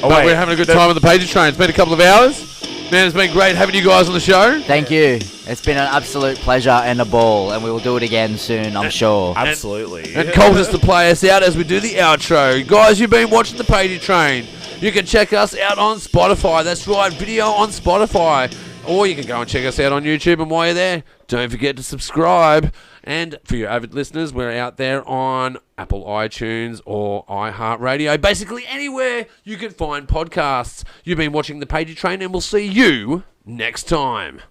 But we're having a good time on the Pagey train. It's been a couple of hours. Man, it's been great having you guys on the show. Thank you. It's been an absolute pleasure and a ball, and we will do it again soon, I'm sure. Absolutely. And Coles to play us out as we do the outro. Guys, you've been watching the Pagey train. You can check us out on Spotify. That's right, video on Spotify. Or you can go and check us out on YouTube. And while you're there, don't forget to subscribe. And for your avid listeners, we're out there on Apple iTunes or iHeartRadio. Basically anywhere you can find podcasts. You've been watching the Pagey train, and we'll see you next time.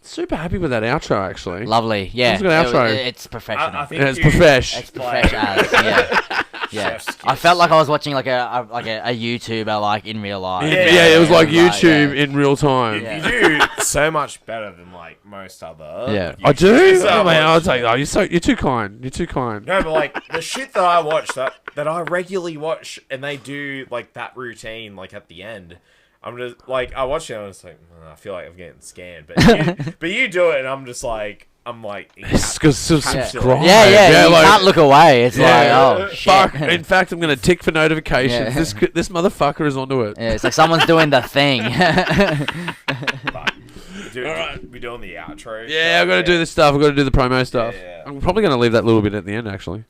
Super happy with that outro, actually. Lovely, yeah. It's a good outro. It's professional. I think It's profesh. It's fresh as, yeah. Yeah, I felt like I was watching like a YouTuber like in real life. Yeah, it was like YouTube in real time. You do so much better than like most other. Yeah. I do. YouTubers. Oh, man, I'll tell you. Oh, you're too kind. You're too kind. No, but like the shit that I watch that I regularly watch, and they do like that routine like at the end. I'm just like I watch it, and I'm just like I feel like I'm getting scanned, but you do it, and I'm like. Because subscribe. Yeah, you like, can't look away. It's like, oh, shit. Fuck. In fact, I'm going to tick for notifications. Yeah. This motherfucker is onto it. Yeah, it's like someone's doing the thing. We doing the outro. Yeah, I've got to do this stuff. I've got to do the promo stuff. Yeah. I'm probably going to leave that little bit at the end, actually.